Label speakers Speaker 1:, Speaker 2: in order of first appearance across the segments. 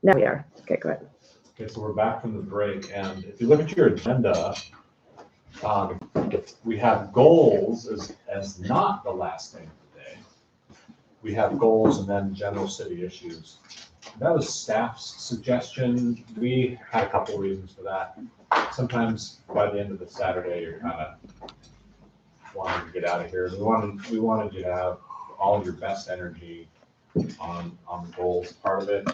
Speaker 1: Now we are. Okay, go ahead.
Speaker 2: Okay, so we're back from the break, and if you look at your agenda, we have goals as not the last thing of the day. We have goals and then general city issues. That was staff's suggestion. We had a couple of reasons for that. Sometimes by the end of the Saturday, you're kind of wanting to get out of here. We wanted you to have all of your best energy on the goals part of it.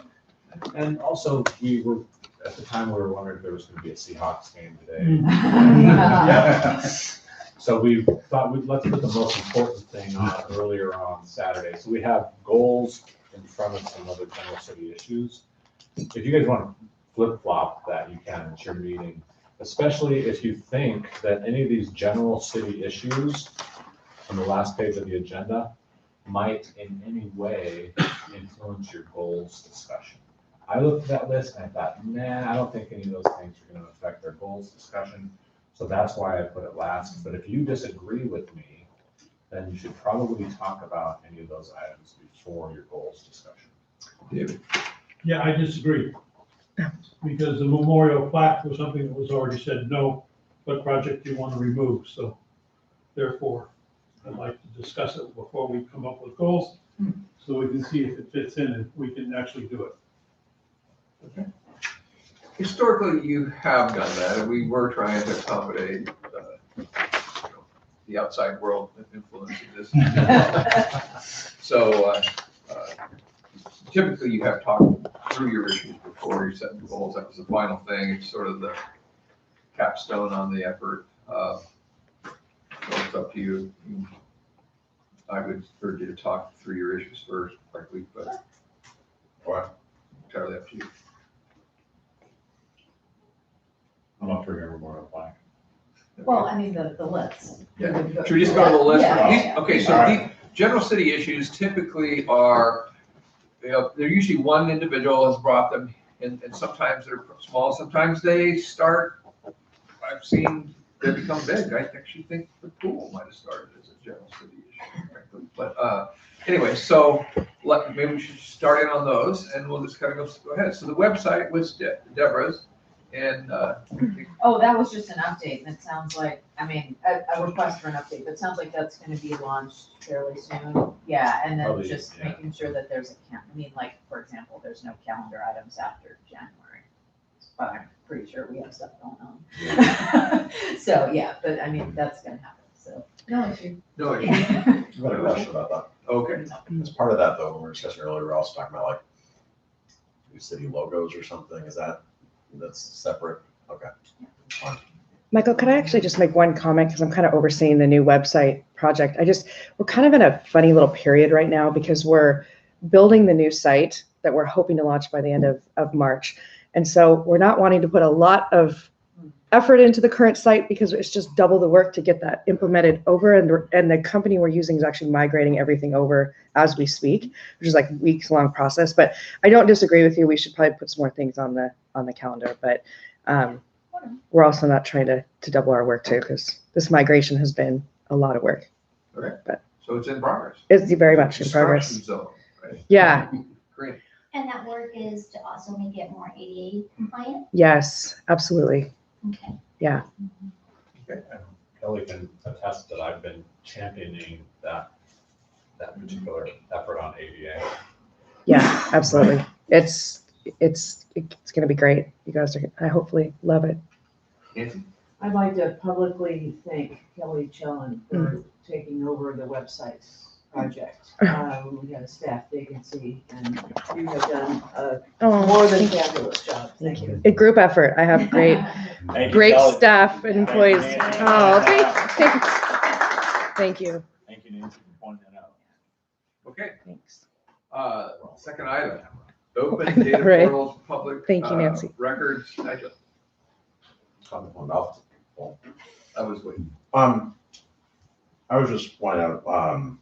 Speaker 2: And also, at the time, we were wondering if there was going to be a Seahawks game today. So we thought let's put the most important thing on earlier on Saturday. So we have goals in front of some other general city issues. If you guys want to flip-flop that, you can. It's your meeting. Especially if you think that any of these general city issues on the last page of the agenda might in any way influence your goals discussion. I looked at that list and I thought, nah, I don't think any of those things are going to affect our goals discussion. So that's why I put it last. But if you disagree with me, then you should probably talk about any of those items before your goals discussion.
Speaker 3: David?
Speaker 4: Yeah, I disagree. Because the memorial plaque was something that was already said, no, what project do you want to remove? So therefore, I'd like to discuss it before we come up with goals, so we can see if it fits in and we can actually do it.
Speaker 3: Okay. Historically, you have done that, and we were trying to accommodate the outside world influencing this. So typically, you have talked through your issues before you set the goals. That was the final thing. It's sort of the capstone on the effort. So it's up to you. I would urge you to talk through your issues first, frankly, but entirely up to you.
Speaker 2: I'm up for your memorial plaque.
Speaker 5: Well, I mean, the list.
Speaker 3: Yeah. Should we just go to the list?
Speaker 5: Yeah.
Speaker 3: Okay, so the general city issues typically are, they're usually one individual has brought them, and sometimes they're small, sometimes they start, I've seen they become big. I actually think the pool might have started as a general city issue, frankly. But anyway, so maybe we should start in on those, and we'll just kind of go ahead. So the website was Deborah's, and
Speaker 5: Oh, that was just an update, and it sounds like, I mean, a request for an update, but it sounds like that's gonna be launched fairly soon. Yeah, and then
Speaker 2: Probably,
Speaker 5: just
Speaker 2: yeah.
Speaker 5: making sure that there's I mean, like, for example, there's no calendar items after January. But I'm pretty sure we have stuff going on. So, yeah, but I mean, that's gonna happen, so. No issue.
Speaker 3: no,
Speaker 6: I've got a question about that.
Speaker 3: okay.
Speaker 6: As part of that though, when we were discussing earlier, we were also talking about like new city logos or something. Is that's separate? Okay. Fine.
Speaker 1: Michael, could I actually just make one comment, because I'm kind of overseeing the new website project. We're kind of in a funny little period right now because we're building the new site that we're hoping to launch by the end of March. And so we're not wanting to put a lot of effort into the current site because it's just double the work to get that implemented over. And the company we're using is actually migrating everything over as we speak, which is like a weeks long process. But I don't disagree with you. We should probably put some more things on the calendar. But we're also not trying to double our work too, because this migration has been a lot of work.
Speaker 3: Okay.
Speaker 1: But
Speaker 3: So it's in progress.
Speaker 1: it's very much in progress.
Speaker 3: Construction zone, right?
Speaker 1: Yeah.
Speaker 3: Great.
Speaker 7: And that work is to also make it more ADA compliant?
Speaker 1: Yes, absolutely.
Speaker 7: Okay.
Speaker 1: Yeah.
Speaker 3: Okay.
Speaker 2: And Kelly can attest that I've been championing that particular effort on ADA.
Speaker 1: Yeah, absolutely. It's going to be great. You guys I hopefully love it.
Speaker 3: Nancy?
Speaker 8: I'd like to publicly thank Kelly Chellen for taking over the website project. We had a staff vacancy, and you have done a more than fabulous job. Thank you.
Speaker 1: A group effort. I have great staff and employees. Oh, thank you.
Speaker 2: Thank you, Nancy, for pointing that out.
Speaker 3: Okay,
Speaker 1: Thanks.
Speaker 3: second item, open data
Speaker 1: Right.
Speaker 3: portals, public.
Speaker 1: Thank you, Nancy.
Speaker 3: Records, I just, I was waiting.
Speaker 6: I was just pointing out,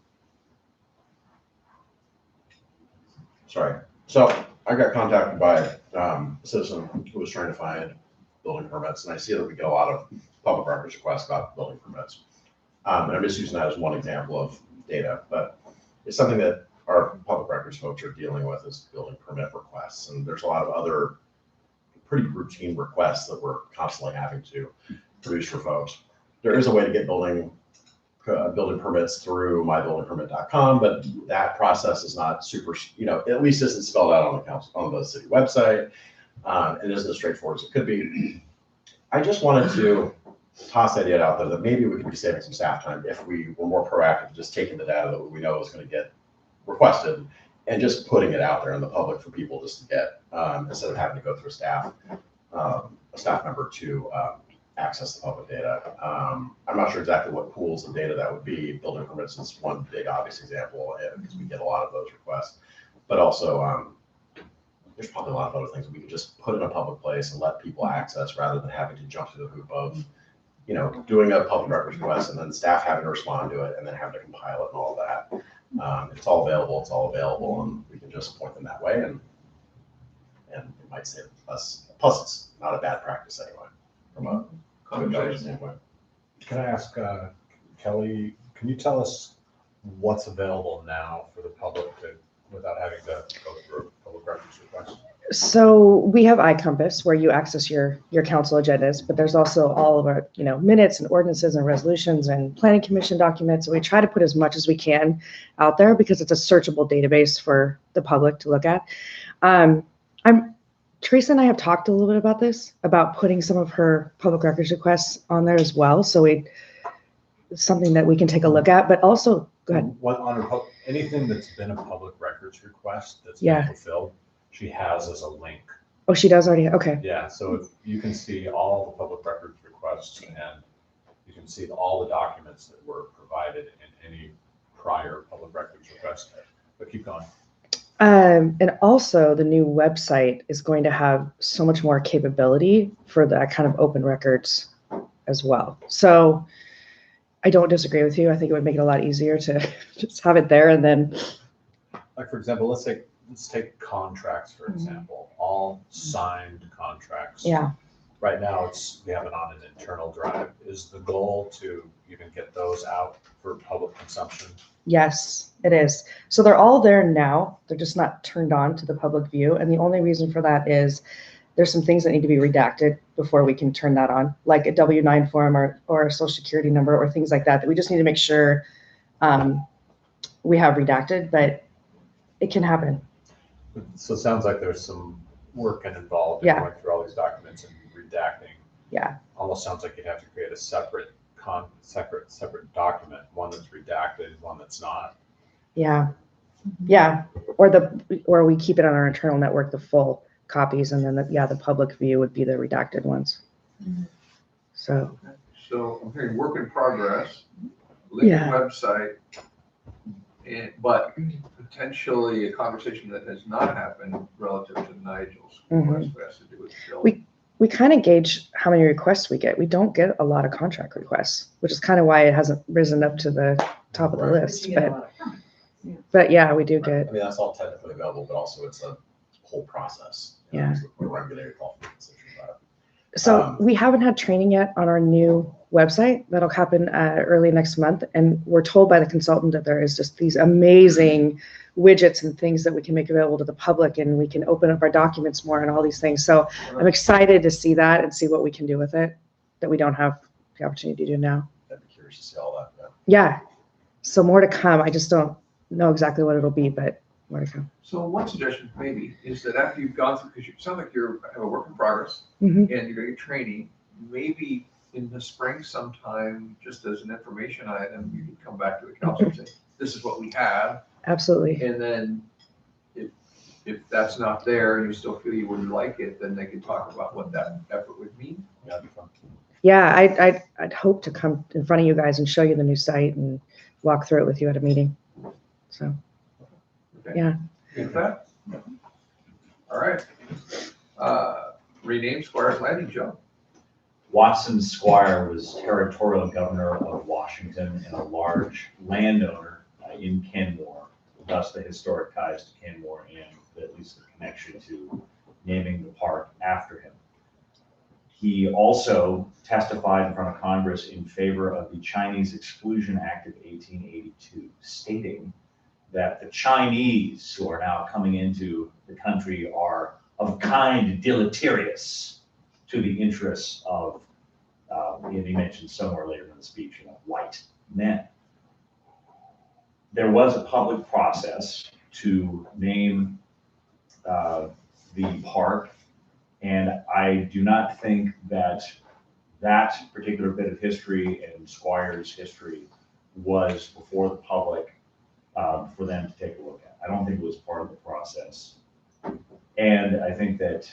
Speaker 6: sorry. So I got contacted by a citizen who was trying to find building permits, and I see that we get a lot of public records requests about building permits. And I'm just using that as one example of data, but it's something that our public records folks are dealing with is building permit requests. And there's a lot of other pretty routine requests that we're constantly having to produce for folks. There is a way to get building permits through mybuildingpermit.com, but that process is not super, at least isn't spelled out on the city website. It isn't as straightforward as it could be. I just wanted to toss that idea out there that maybe we could be saving some staff time if we were more proactive, just taking the data that we know is going to get requested and just putting it out there in the public for people just to get, instead of having to go through a staff member to access the public data. I'm not sure exactly what pools of data that would be. Building permits is one big obvious example because we get a lot of those requests, but also there's probably a lot of other things that we could just put in a public place and let people access rather than having to jump through the hoop of, doing a public records request and then staff having to respond to it and then having to compile it and all of that. If it's all available, and we can just point them that way, and it might save us. Plus, it's not a bad practice anyway, from a conversation standpoint.
Speaker 2: Can I ask, Kelly, can you tell us what's available now for the public without having to go through a public records request?
Speaker 1: So we have iCompass where you access your council agendas, but there's also all of our, minutes and ordinances and resolutions and planning commission documents. And we try to put as much as we can out there because it's a searchable database for the public to look at. Teresa and I have talked a little bit about this, about putting some of her public records requests on there as well. So it's something that we can take a look at, but also, go ahead.
Speaker 2: Anything that's been a public records request that's been fulfilled, she has as a link.
Speaker 1: Oh, she does already? Okay.
Speaker 2: Yeah, so if you can see all the public records requests and you can see all the documents that were provided in any prior public records request. But keep going.
Speaker 1: And also the new website is going to have so much more capability for that kind of open records as well. So I don't disagree with you. I think it would make it a lot easier to just have it there and then.
Speaker 2: Like, for example, let's take contracts, for example, all signed contracts.
Speaker 1: Yeah.
Speaker 2: Right now we have it on an internal drive. Is the goal to even get those out for public consumption?
Speaker 1: Yes, it is. So they're all there now. They're just not turned on to the public view. And the only reason for that is there's some things that need to be redacted before we can turn that on, like a W-9 form or a social security number or things like that we just need to make sure we have redacted, but it can happen.
Speaker 2: So it sounds like there's some work involved in going through all these documents and redacting.
Speaker 1: Yeah.
Speaker 2: Almost sounds like you'd have to create a separate document, one that's redacted, one that's not.
Speaker 1: Yeah. Yeah. Or we keep it on our internal network, the full copies, and then the public view would be the redacted ones. So
Speaker 3: I'm hearing work in progress, link website, but potentially a conversation that has not happened relative to Nigel's request has to do with building.
Speaker 1: We kind of gauge how many requests we get. We don't get a lot of contract requests, which is kind of why it hasn't risen up to the top of the list. But yeah, we do get.
Speaker 6: I mean, that's all technically available, but also it's a whole process.
Speaker 1: Yeah.
Speaker 6: We're regulated qualifications about it.
Speaker 1: So we haven't had training yet on our new website. That'll happen early next month. And we're told by the consultant that there is just these amazing widgets and things that we can make available to the public, and we can open up our documents more and all these things. So I'm excited to see that and see what we can do with it that we don't have the opportunity to do now.
Speaker 6: I'd be curious to see all that.
Speaker 1: Yeah. So more to come. I just don't know exactly what it'll be, but more to come.
Speaker 3: So one suggestion maybe is that after you've gone through, because you sound like you have a work in progress
Speaker 1: Mhm.
Speaker 3: and you're getting training, maybe in the spring sometime, just as an information item, you could come back to the council and say, this is what we have.
Speaker 1: Absolutely.
Speaker 3: And then if that's not there and you still feel you wouldn't like it, then they can talk about what that effort would mean.
Speaker 2: That'd be fun.
Speaker 1: Yeah, I'd hope to come in front of you guys and show you the new site and walk through it with you at a meeting. So,
Speaker 3: Okay.
Speaker 1: yeah.
Speaker 3: Get that? All right. Rename Squires Landing, Joe.
Speaker 9: Watson Squire was territorial governor of Washington and a large landowner in Kenmore, thus the historic ties to Kenmore and at least the connection to naming the park after him. He also testified in front of Congress in favor of the Chinese Exclusion Act of 1882, stating that the Chinese who are now coming into the country are of kind deleterious to the interests of, and he mentioned somewhere later in the speech, white men. There was a public process to name the park, and I do not think that that particular bit of history and Squire's history was before the public for them to take a look at. I don't think it was part of the process. And I think that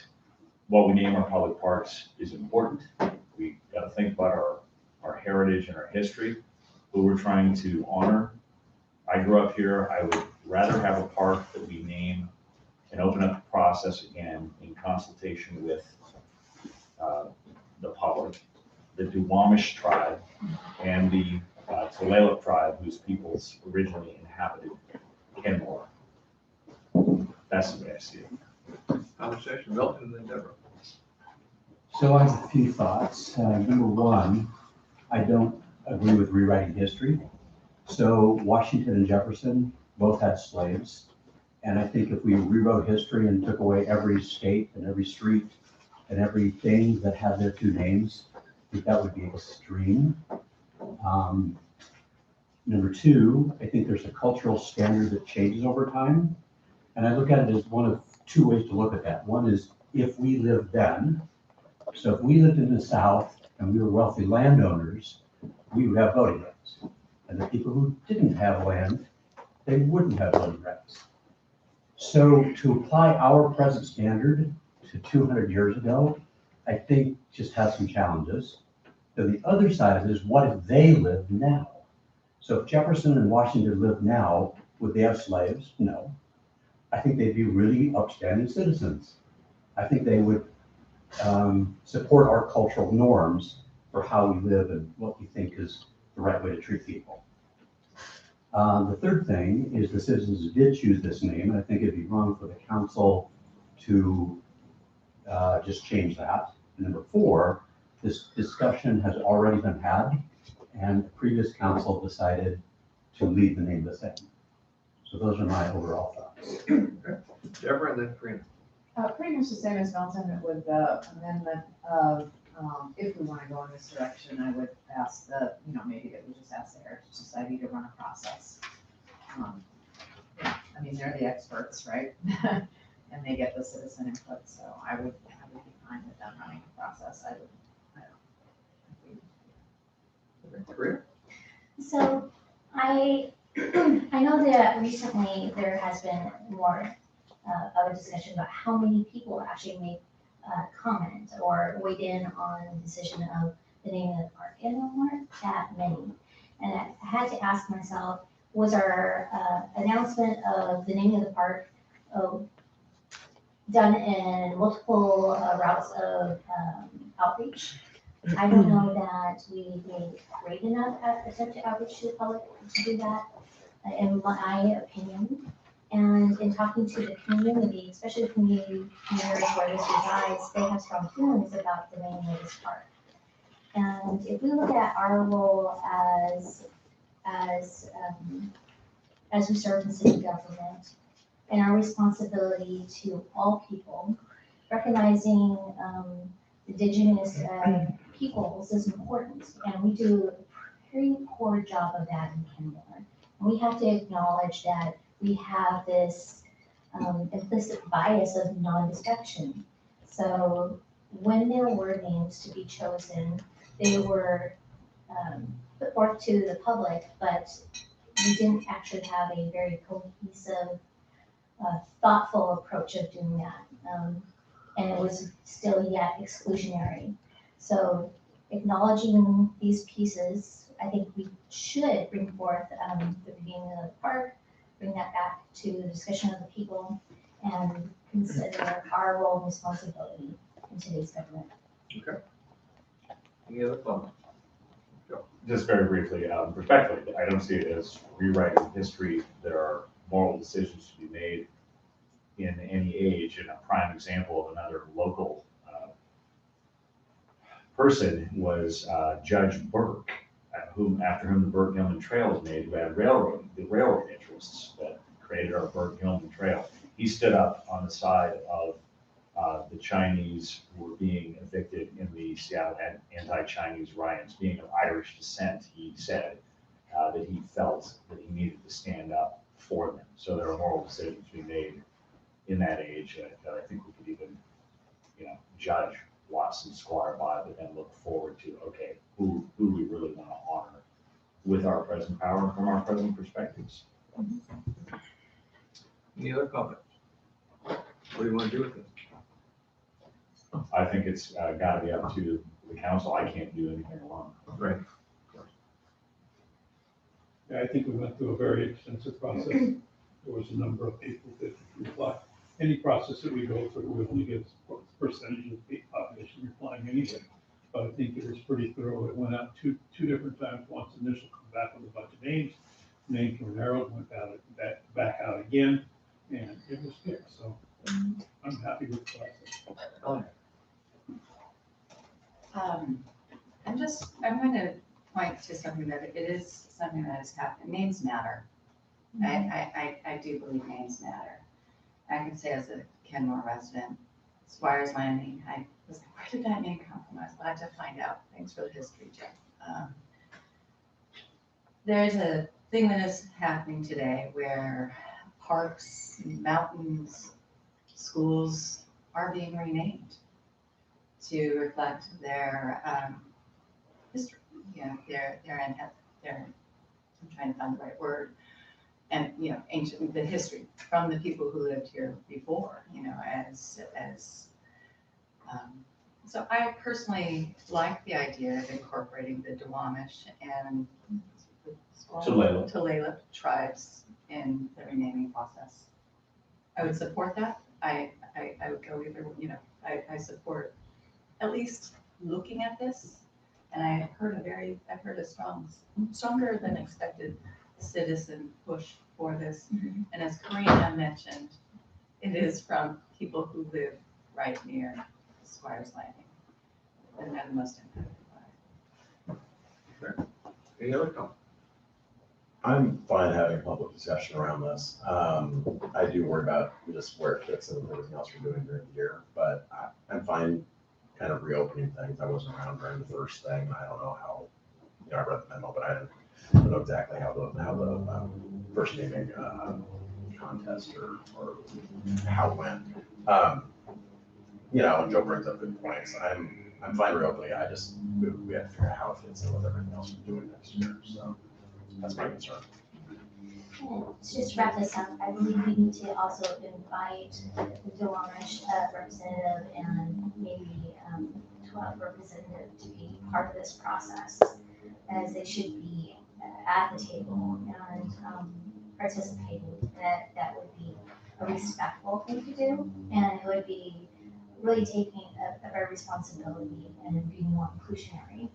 Speaker 9: what we name our public parks is important. We got to think about our heritage and our history, who we're trying to honor. I grew up here. I would rather have a park that we name and open up the process again in consultation with the public, the Duwamish tribe, and the Tulalip tribe, whose peoples originally inhabited Kenmore. That's the way I see it.
Speaker 3: Conversation, Milton and then Deborah.
Speaker 10: So I have a few thoughts. Number one, I don't agree with rewriting history. So Washington and Jefferson both had slaves. And I think if we rewrote history and took away every state and every street and everything that had their two names, I think that would be extreme. Number two, I think there's a cultural standard that changes over time. And I look at it as one of two ways to look at that. One is if we lived then. So if we lived in the South and we were wealthy landowners, we would have voting rights. And the people who didn't have land, they wouldn't have voting rights. So to apply our present standard to 200 years ago, I think just has some challenges. Then the other side of it is, what if they lived now? So if Jefferson and Washington lived now, would they have slaves? No. I think they'd be really upstanding citizens. I think they would support our cultural norms for how we live and what we think is the right way to treat people. The third thing is the citizens did choose this name, and I think it'd be wrong for the council to just change that. And number four, this discussion has already been had, and the previous council decided to leave the name the same. So those are my overall thoughts.
Speaker 3: Deborah and then Karina.
Speaker 5: Pretty much the same as Milton with the amendment of, if we want to go in this direction, I would ask maybe that we just ask the Heritage Society to run a process. I mean, they're the experts, right? And they get the citizen input, so I would be fine with them running a process.
Speaker 3: Karina?
Speaker 7: So I know that recently there has been more of a discussion about how many people actually make comment or weighed in on the decision of the name of the park, and there weren't that many. And I had to ask myself, was our announcement of the name of the park done in multiple routes of outreach? I don't know that we made great enough attempt to outreach to the public to do that, in my opinion. And in talking to the community, especially the community members where this resides, they have strong feelings about the name of this park. And if we look at our role as we serve in city government and our responsibility to all people, recognizing indigenous peoples is important, and we do a pretty poor job of that in Kenmore. And we have to acknowledge that we have this implicit bias of non-destruction. So when there were names to be chosen, they were put forth to the public, but we didn't actually have a very cohesive, thoughtful approach of doing that. And it was still yet exclusionary. So acknowledging these pieces, I think we should bring forth the beginning of the park, bring that back to the discussion of the people, and consider our role and responsibility in today's government.
Speaker 3: Okay. Any other comments?
Speaker 9: Just very briefly, respectfully, I don't see it as rewriting history. There are moral decisions to be made in any age, and a prime example of another local person was Judge Burke, after whom the Burke-Gilman Trail was made, who had railroad interests that created our Bird Gilman Trail. He stood up on the side of the Chinese who were being evicted in the Seattle anti-Chinese riots. Being of Irish descent, he said that he felt that he needed to stand up for them. So there are moral decisions to be made in that age that I think we could even, judge Watson Square by, but then look forward to, okay, who we really want to honor with our present power and from our present perspectives.
Speaker 3: Any other comments? What do you want to do with this?
Speaker 9: I think it's got to be up to the council. I can't do anything alone.
Speaker 3: Right.
Speaker 4: Yeah, I think we went through a very extensive process. There was a number of people that replied. Any process that we go through, we only get a percentage of the population replying anyway. But I think it was pretty thorough. It went out two different times. Once initial come back with a bunch of names. Names were narrowed, went out, back out again, and it was fixed. So I'm happy with the process.
Speaker 11: I'm going to point to something that it is something that has happened. Names matter. I do believe names matter. I can say as a Kenmore resident, Squires Landing, I was like, where did that name come from? I was glad to find out. Thanks for the history, Jeff. There's a thing that is happening today where parks, mountains, schools are being renamed to reflect their history, I'm trying to find the right word, and, ancient, the history from the people who lived here before, so I personally like the idea of incorporating the Duwamish and Tulalip tribes in the renaming process. I would support that. I would go either, I support at least looking at this. And I've heard a stronger than expected citizen push for this.
Speaker 5: Mm-hmm.
Speaker 11: And as Karina mentioned, it is from people who live right near Squires Landing. And they're the most impacted by it.
Speaker 3: Any other comments?
Speaker 6: I'm fine having a public discussion around this. I do worry about just where it fits in with everything else we're doing during the year, but I'm fine kind of reopening things. I wasn't around during the first thing. I don't know how, I read the memo, but I don't know exactly how the first naming contest or how it went. And Joe brings up good points. I'm fine reopening. We have to figure out how it fits in with everything else we're doing next year. So that's my concern.
Speaker 7: And to just wrap this up, I believe we need to also invite the Duwamish representative and maybe 12 representative to be part of this process, as they should be at the table and participating. That would be a respectful thing to do, and it would be really taking a better responsibility and being more inclusionary.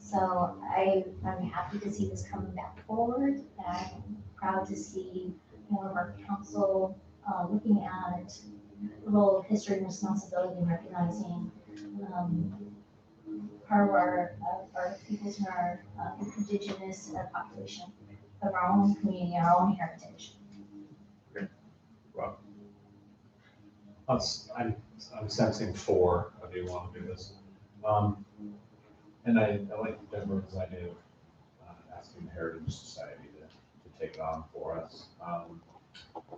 Speaker 7: So I'm happy to see this coming back forward. I'm proud to see more of our council looking at the role of history and responsibility and recognizing part of our peoples and our indigenous population of our own community, our own heritage.
Speaker 2: I'm sensing 4 of you want to do this. And I like Deborah's idea of asking the Heritage Society to take it on for us.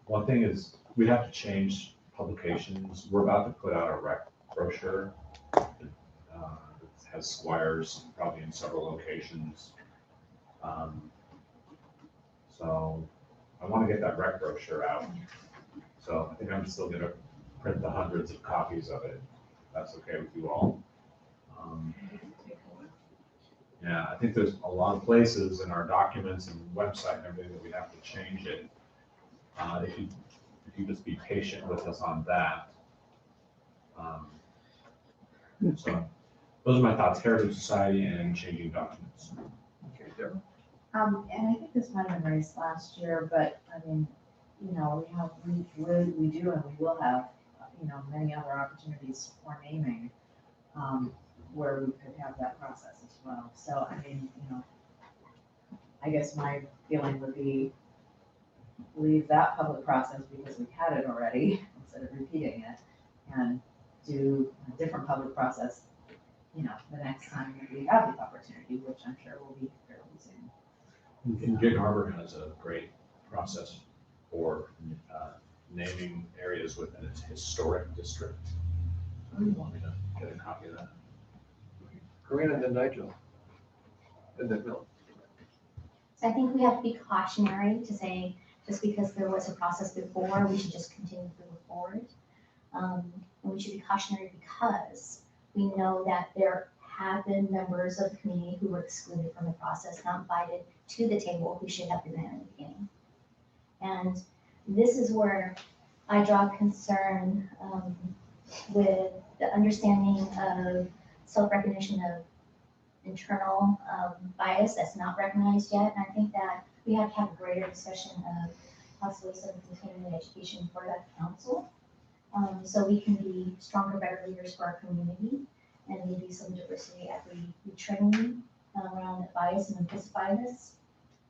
Speaker 2: One thing is we have to change publications. We're about to put out a rec brochure that has Squires probably in several locations. So I want to get that rec brochure out. So I think I'm still going to print the hundreds of copies of it. If that's okay with you all. Yeah, I think there's a lot of places in our documents and website and everything that we have to change it. If you just be patient with us on that. So those are my thoughts, Heritage Society and changing documents.
Speaker 3: Okay, Deborah?
Speaker 5: And I think this might have been raised last year, but I mean, we do and we will have, many other opportunities for naming, where we could have that process as well. So, I mean, I guess my feeling would be, leave that public process because we had it already, instead of repeating it, and do a different public process, you know, the next time that we have the opportunity, which I'm sure will be fairly soon.
Speaker 2: And Gig Harbor has a great process for naming areas within its historic district. You want me to get a copy of that?
Speaker 3: Karina, then Nigel. And then Bill.
Speaker 7: So I think we have to be cautionary to say, just because there was a process before, we should just continue to move forward. And we should be cautionary because we know that there have been members of the community who were excluded from the process, not invited to the table, who should have been there in the beginning. And this is where I draw concern with the understanding of self-recognition of internal bias that's not recognized yet. And I think that we have to have a greater discussion of possibly some continuing education for that council. So we can be stronger, better leaders for our community, and maybe some diversity at the training around bias and implicit bias.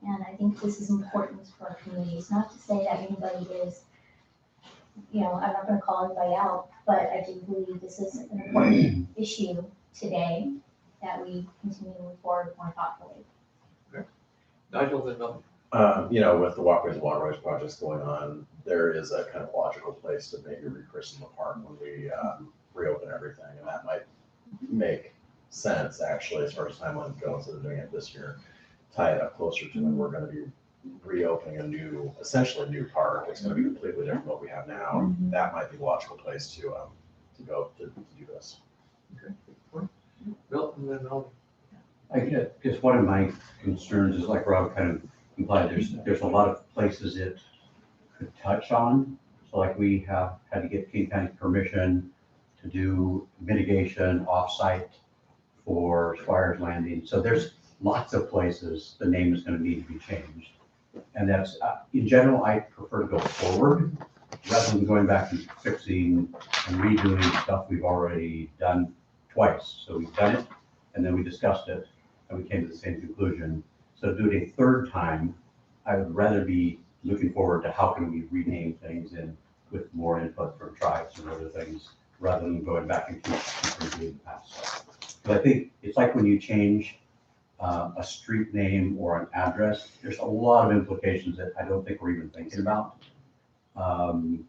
Speaker 7: And I think this is important for our communities, not to say that anybody is, you know, I'm not gonna call anybody out, but I do believe this is an important issue today that we continue to move forward more thoughtfully.
Speaker 3: Nigel, then Bill.
Speaker 6: You know, with the Walkways and Waterways projects going on, there is a kind of logical place to maybe rechristen the park when we reopen everything, and that might make sense actually as far as timeline goes, instead of doing it this year. Tie it up closer to when we're going to be reopening a new, essentially new park. It's going to be completely different from what we have now. That might be the logical place to go to do this.
Speaker 3: Okay, good point. Bill, and then Melvin.
Speaker 10: I guess one of my concerns is, like Rob kind of implied, there's a lot of places it could touch on. So like we have had to get King County permission to do mitigation off-site for Squires Landing. So there's lots of places the name is going to need to be changed. And that's, in general, I prefer to go forward rather than going back and fixing and redoing stuff we've already done twice. So we've done it, and then we discussed it, and we came to the same conclusion. So to do it a third time, I would rather be looking forward to how can we rename things and with more input from tribes and other things, rather than going back and keep redoing the past stuff. But I think it's like when you change a street name or an address, there's a lot of implications that I don't think we're even thinking about.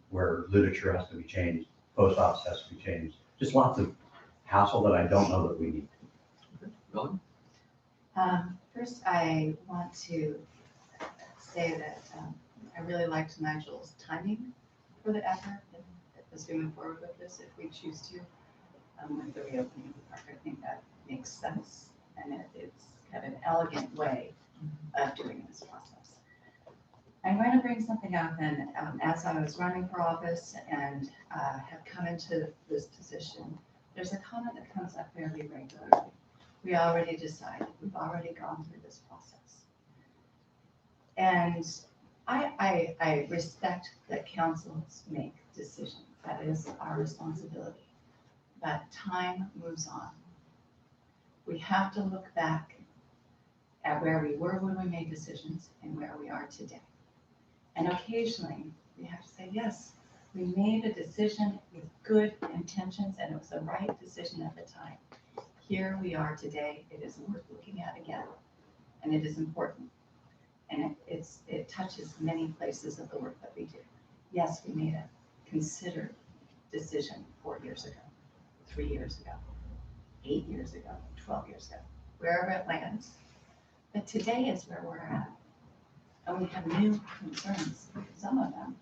Speaker 10: Where literature has to be changed, post office has to be changed, just lots of hassle that I don't know that we need.
Speaker 3: Melvin?
Speaker 11: First, I want to say that I really liked Nigel's timing for the effort and as we move forward with this, if we choose to, with the reopening of the park. I think that makes sense, and it's kind of an elegant way of doing this process. I'm going to bring something up, and as I was running for office and have come into this position, there's a comment that comes up fairly regularly. We already decided, we've already gone through this process. And I respect that councils make decisions. That is our responsibility. But time moves on. We have to look back at where we were when we made decisions and where we are today. And occasionally we have to say, yes, we made a decision with good intentions and it was the right decision at the time. Here we are today. It is worth looking at again, and it is important. And it touches many places of the work that we do. Yes, we made a considered decision 4 years ago, 3 years ago, 8 years ago, 12 years ago, wherever it lands. But today is where we're at. And we have new concerns, some of them,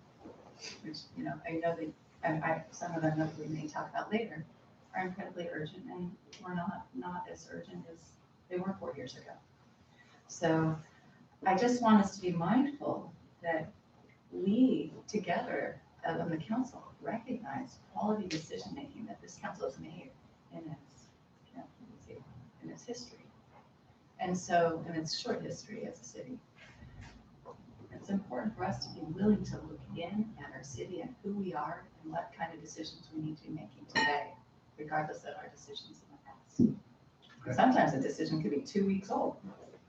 Speaker 11: which, you know, I know that some of them that we may talk about later are incredibly urgent, and we're not as urgent as they were 4 years ago. So I just want us to be mindful that we together on the council recognize quality decision-making that this council has made in its history. And so, in its short history as a city, it's important for us to be willing to look in at our city and who we are and what kind of decisions we need to be making today, regardless of our decisions in the past.
Speaker 3: Okay.
Speaker 11: Sometimes a decision could be 2 weeks old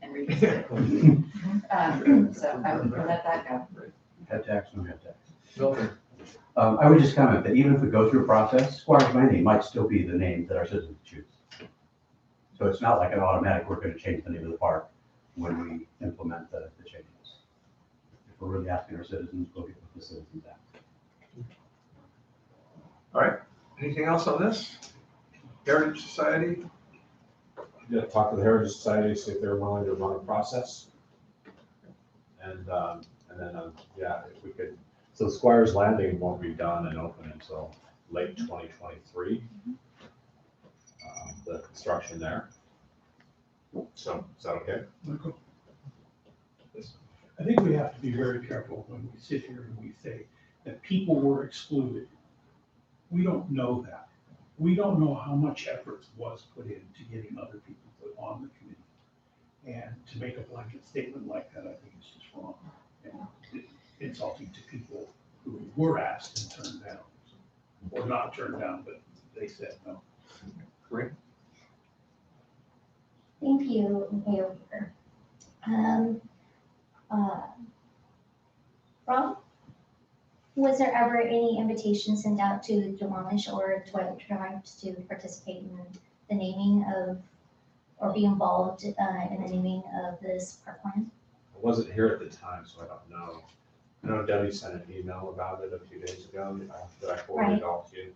Speaker 11: and revisit it. So I would let that go.
Speaker 10: head tax, no head tax.
Speaker 3: Milton,
Speaker 10: I would just comment that even if we go through a process, Squires Landing might still be the name that our citizens choose. So it's not like an automatic, we're gonna change the name of the park when we implement the changes. If we're really asking our citizens, we'll get what the citizens ask.
Speaker 3: anything else on this? Heritage Society?
Speaker 2: Yeah, talk to the Heritage Society, see if they're willing to run a process. And then, yeah, if we could, so Squires Landing won't be done and open until late 2023. The construction there. So, is that okay?
Speaker 4: Michael? I think we have to be very careful when we sit here and we say that people were excluded. We don't know that. We don't know how much effort was put into getting other people put on the committee. And to make a blanket statement like that, I think is just wrong and insulting to people who were asked and turned down. Or not turned down, but they said no.
Speaker 3: Great.
Speaker 7: Thank you, Mayor Weaver. Rob, was there ever any invitation sent out to Demolish or Toilet Tribes to participate in the naming of, or be involved in the naming of this park plan?
Speaker 2: I wasn't here at the time, so I don't know. I know Debbie sent an email about it a few days ago that I forwarded it all to you.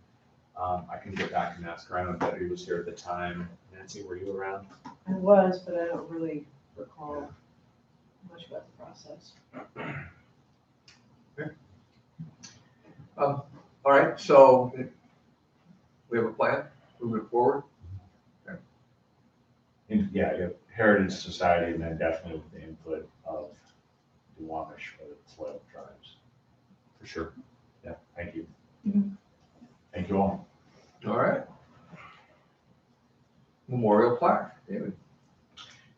Speaker 2: I can get back and ask her. I know Debbie was here at the time. Nancy, were you around?
Speaker 8: I was, but I don't really recall much about the process.
Speaker 3: All right, so we have a plan moving forward.
Speaker 9: And yeah, you have Heritage Society and then definitely with the input of the Duwamish or the Soil tribes. For sure. Yeah, thank you. Thank you all.
Speaker 3: All right. Memorial plaque, David.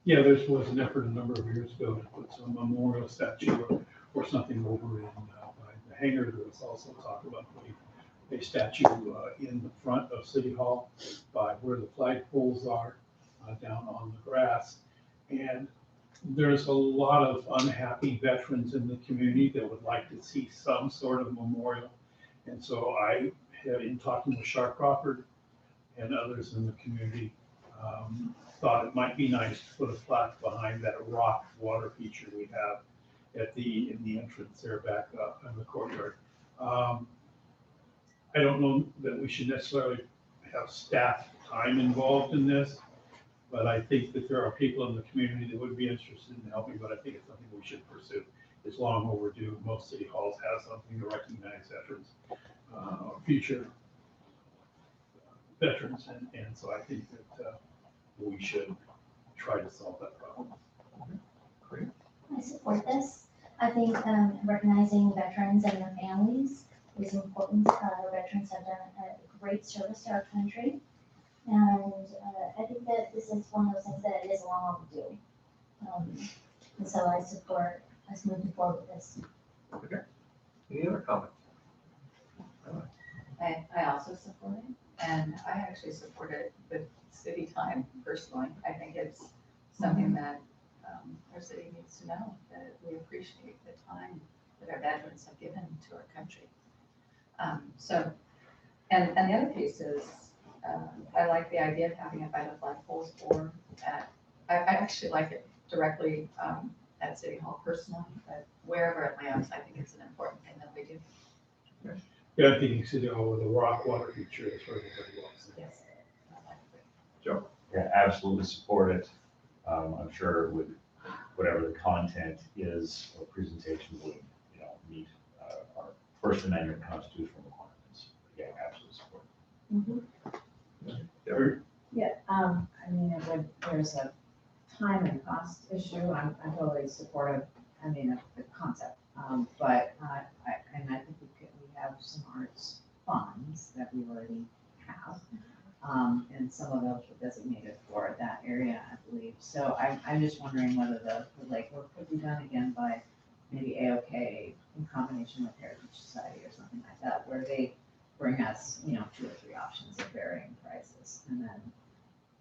Speaker 4: Yeah, there was an effort a number of years ago to put some memorial statue or something over in by the hangar. There was also talk about putting a statue in the front of City Hall by where the flagpoles are down on the grass. And there's a lot of unhappy veterans in the community that would like to see some sort of memorial. And so I have, in talking with Shark Crawford and others in the community, thought it might be nice to put a plaque behind that rock water feature we have in the entrance there back up in the courtyard. I don't know that we should necessarily have staff time involved in this, but I think that there are people in the community that would be interested in helping, but I think it's something we should pursue. It's long overdue. Most city halls have something to recognize veterans, future veterans, and so I think that we should try to solve that problem.
Speaker 3: Great.
Speaker 7: I support this. I think recognizing veterans and their families is important. Our veterans have done a great service to our country. And I think that this is one of those things that is long overdue. And so I support us moving forward with this.
Speaker 3: Okay. Any other comments?
Speaker 11: I also support it, and I actually support it with city time personally. I think it's something that our city needs to know, that we appreciate the time that our veterans have given to our country. And the other piece is, I like the idea of having it by the flagpoles or I actually like it directly at City Hall personally, but wherever it lands, I think it's an important thing that we do.
Speaker 4: Yeah, I think City Hall with a rock water feature is where everybody wants it.
Speaker 11: Yes.
Speaker 3: Joe?
Speaker 9: Yeah, absolutely support it. I'm sure it would, whatever the content is or presentation would, meet our First Amendment constitutional requirements. Yeah, absolutely support it.
Speaker 8: Yeah, I mean, there's a time and cost issue. I'm totally supportive, of the concept. But I think we have some arts funds that we already have. And some of those were designated for that area, I believe. So I'm just wondering whether the legwork could be done again by maybe AOK in combination with Heritage Society or something like that, where they bring us, 2 or 3 options at varying prices. And then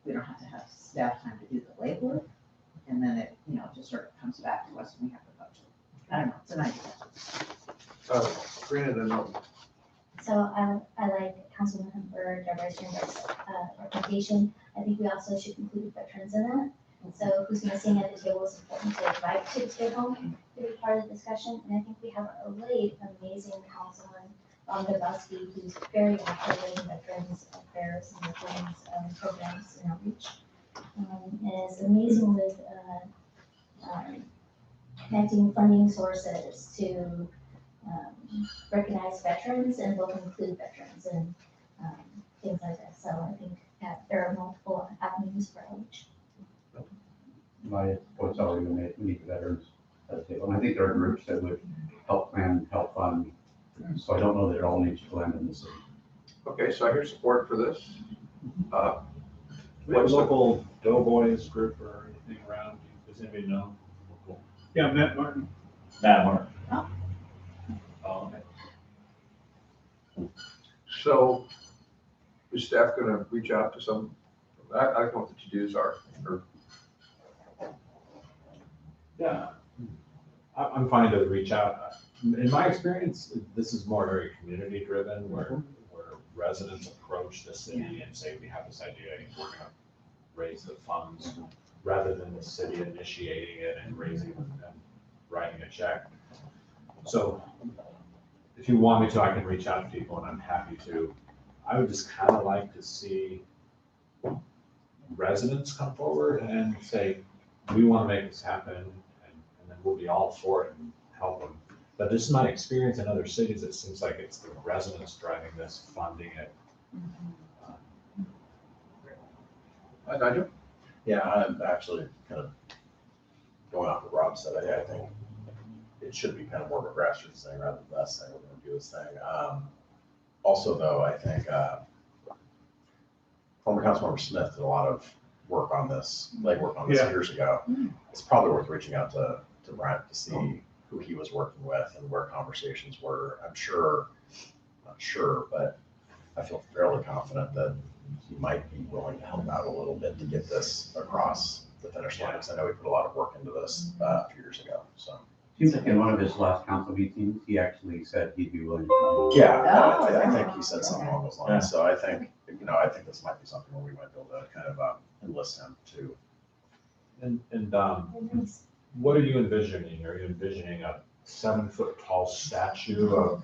Speaker 8: we don't have to have staff time to do the legwork. And then it, just sort of comes back to us and we have to budget. I don't know, it's an idea.
Speaker 3: Sabrina, then I'll-
Speaker 7: So I like Councilmember Deborah Sternberg's recommendation. I think we also should include veterans in that. So who's missing at the table is important to invite to the table to be part of the discussion. And I think we have a really amazing councilman, Dabowski, who's very active in veterans affairs and veterans programs and outreach. And is amazing with connecting funding sources to recognize veterans and will include veterans and things like that. So I think that there are multiple avenues for outreach.
Speaker 10: My point's already been made, we need the veterans at the table. And I think there are groups that would help plan, help fund. So I don't know that it all needs to land in the city.
Speaker 3: Okay, so I hear support for this.
Speaker 2: What local Doughboys group or anything around? Does anybody know? Local-
Speaker 4: Yeah, Matt Martin.
Speaker 9: Matt Mark.
Speaker 2: Oh, okay.
Speaker 3: So is staff gonna reach out to some, I don't know what the to-dos are, or
Speaker 2: Yeah, I'm fine to reach out. In my experience, this is more very community driven, where residents approach the city and say, we have this idea, and we're gonna raise the funds, rather than the city initiating it and raising and writing a check. So if you want me to, I can reach out to people, and I'm happy to. I would just kind of like to see residents come forward and say, we want to make this happen, and then we'll be all for it and help them. But this is my experience in other cities. It seems like it's the residents driving this, funding it.
Speaker 3: Nigel?
Speaker 6: Yeah, I'm actually kind of going off what Rob said. I think it should be kind of more of a grassroots thing rather than us saying we're going to do this thing. Also, though, I think former Councilmember Smith did a lot of work on this, legwork on this
Speaker 4: Yeah.
Speaker 6: years ago. It's probably worth reaching out to Brent to see who he was working with and where conversations were. I'm sure, not sure, but I feel fairly confident that he might be willing to help out a little bit to get this across the finish line. Because I know he put a lot of work into this a few years ago, so.
Speaker 10: Seems like in one of his last council meetings, he actually said he'd be willing to come.
Speaker 6: Yeah,
Speaker 5: Oh,
Speaker 6: I think
Speaker 5: wow.
Speaker 6: he said something along those
Speaker 2: Yeah.
Speaker 6: lines. So I think, I think this might be something where we might be able to kind of enlist him to.
Speaker 2: And what are you envisioning? Are you envisioning a 7-foot tall statue of,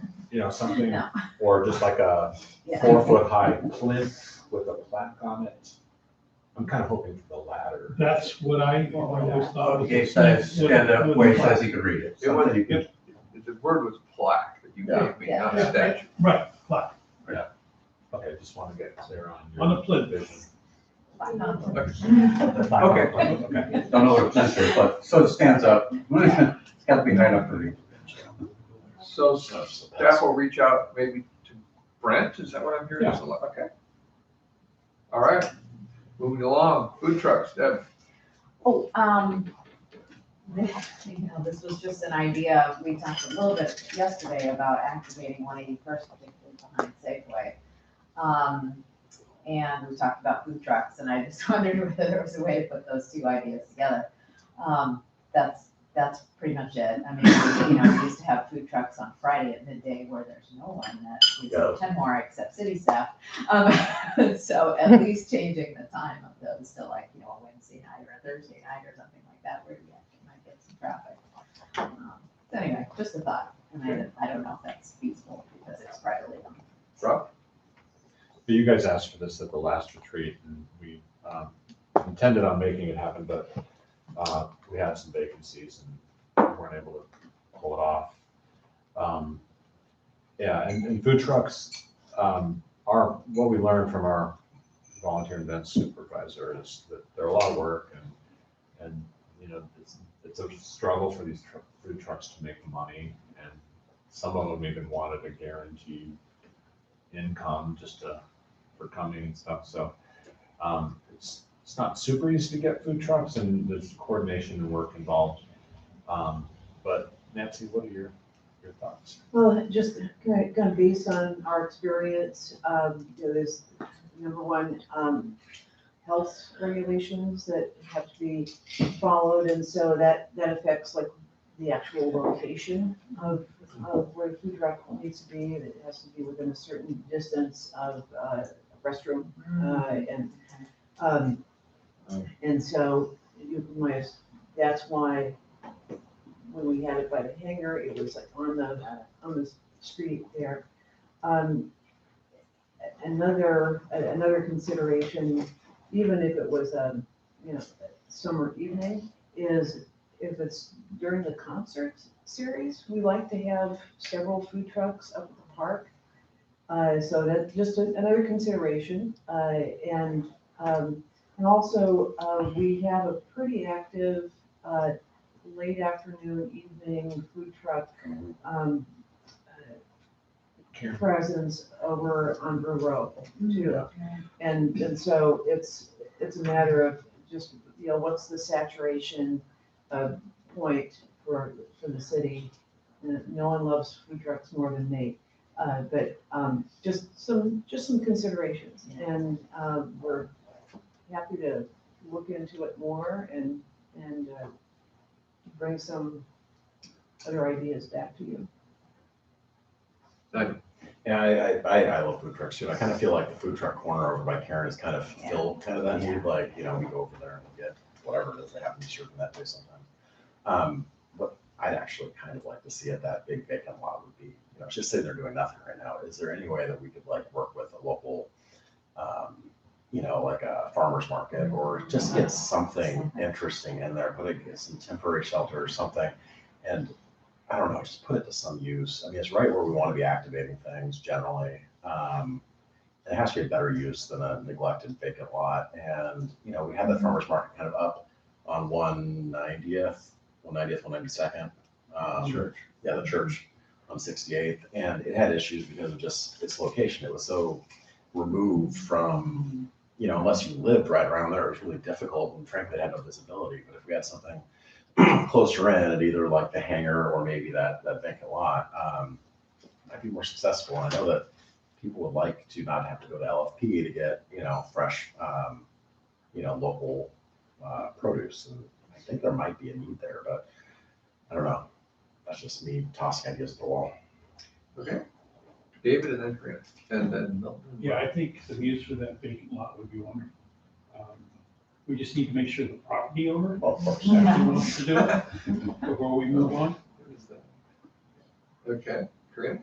Speaker 2: something?
Speaker 5: No.
Speaker 2: Or just like a
Speaker 5: Yeah.
Speaker 2: 4-foot high plinth with a plaque on it? I'm kind of hoping for the latter.
Speaker 4: That's what I always thought. was
Speaker 10: He says, stand up where he says he could read it.
Speaker 3: It was,
Speaker 10: Something you could-
Speaker 3: the word was plaque that you gave me, not
Speaker 4: Yeah.
Speaker 3: statue.
Speaker 4: Right, plaque,
Speaker 2: Okay, just want to get clear on
Speaker 4: on
Speaker 2: your
Speaker 4: the plinth.
Speaker 2: vision.
Speaker 3: Okay.
Speaker 2: Okay.
Speaker 10: Don't know what a plinth is, but so it stands up. It's got to be high enough to read.
Speaker 3: So
Speaker 6: So it's just a
Speaker 3: staff will reach out maybe to Brent, is that what I'm hearing?
Speaker 2: Yeah.
Speaker 3: Okay. All right, moving along, food trucks, Deb.
Speaker 5: Oh, this was just an idea. We talked a little bit yesterday about activating 181st, particularly behind Safeway. And we talked about food trucks, and I just wondered whether there was a way to put those two ideas together. That's pretty much it. I mean, we used to have food trucks on Friday at midday where there's no one that needs
Speaker 6: Yeah.
Speaker 5: to attend more except city staff. So at least changing the time of those to like, a Wednesday night or a Thursday night or something like that, where you actually might get some traffic. So anyway, just a thought, and I don't know if that's feasible because it's privately owned.
Speaker 3: Rob?
Speaker 2: But you guys asked for this at the last retreat, and we intended on making it happen, but we had some vacancies and weren't able to pull it off. Yeah, and food trucks are, what we learned from our volunteer event supervisor is that they're a lot of work, and it's a struggle for these food trucks to make money, and some of them even wanted a guaranteed income just for coming and stuff. So it's not super easy to get food trucks, and there's coordination and work involved. But Nancy, what are your thoughts?
Speaker 8: Well, just kind of based on our experience, there's number one, health regulations that have to be followed, and so that affects like the actual location of where the food truck needs to be. It has to be within a certain distance of a restroom. And so that's why when we had it by the hangar, it was like on the street there. Another consideration, even if it was a, summer evening, is if it's during the concert series, we like to have several food trucks up at the park. So that's just another consideration. And also, we have a pretty active, late afternoon, evening food truck, presence over on Brew Road too. And so it's a matter of just, what's the saturation point for the city? No one loves food trucks more than me, but just some considerations, and we're happy to look into it more and bring some other ideas back to you.
Speaker 6: Yeah, I love food trucks too. I kind of feel like the food truck corner over by Karen is kind of filled kind of that need, like, we go over there and get whatever it is they happen to be serving that day sometimes. What I'd actually kind of like to see at that big vacant lot would be, just say they're doing nothing right now. Is there any way that we could like work with a local, like a farmer's market, or just get something interesting in there, put some temporary shelter or something, and I don't know, just put it to some use. I mean, it's right where we want to be activating things generally. It has to be a better use than a neglected vacant lot. And, we have the farmer's market kind of up on 190th, 192nd.
Speaker 2: Church.
Speaker 6: Yeah, the church on 68th. And it had issues because of just its location. It was so removed from, unless you lived right around there, it was really difficult. And frankly, it had no visibility. But if we had something closer in at either like the hangar or maybe that vacant lot, might be more successful. And I know that people would like to not have to go to LFP to get, fresh, local produce. And I think there might be a need there, but I don't know. That's just me tossing ideas at the wall.
Speaker 3: Okay. David and then Grant, and then Milton.
Speaker 4: Yeah, I think the use for that vacant lot would be wonderful. We just need to make sure the property owner
Speaker 6: Well, of course.
Speaker 4: actually wants to do it before we move on.
Speaker 3: Okay, Grant?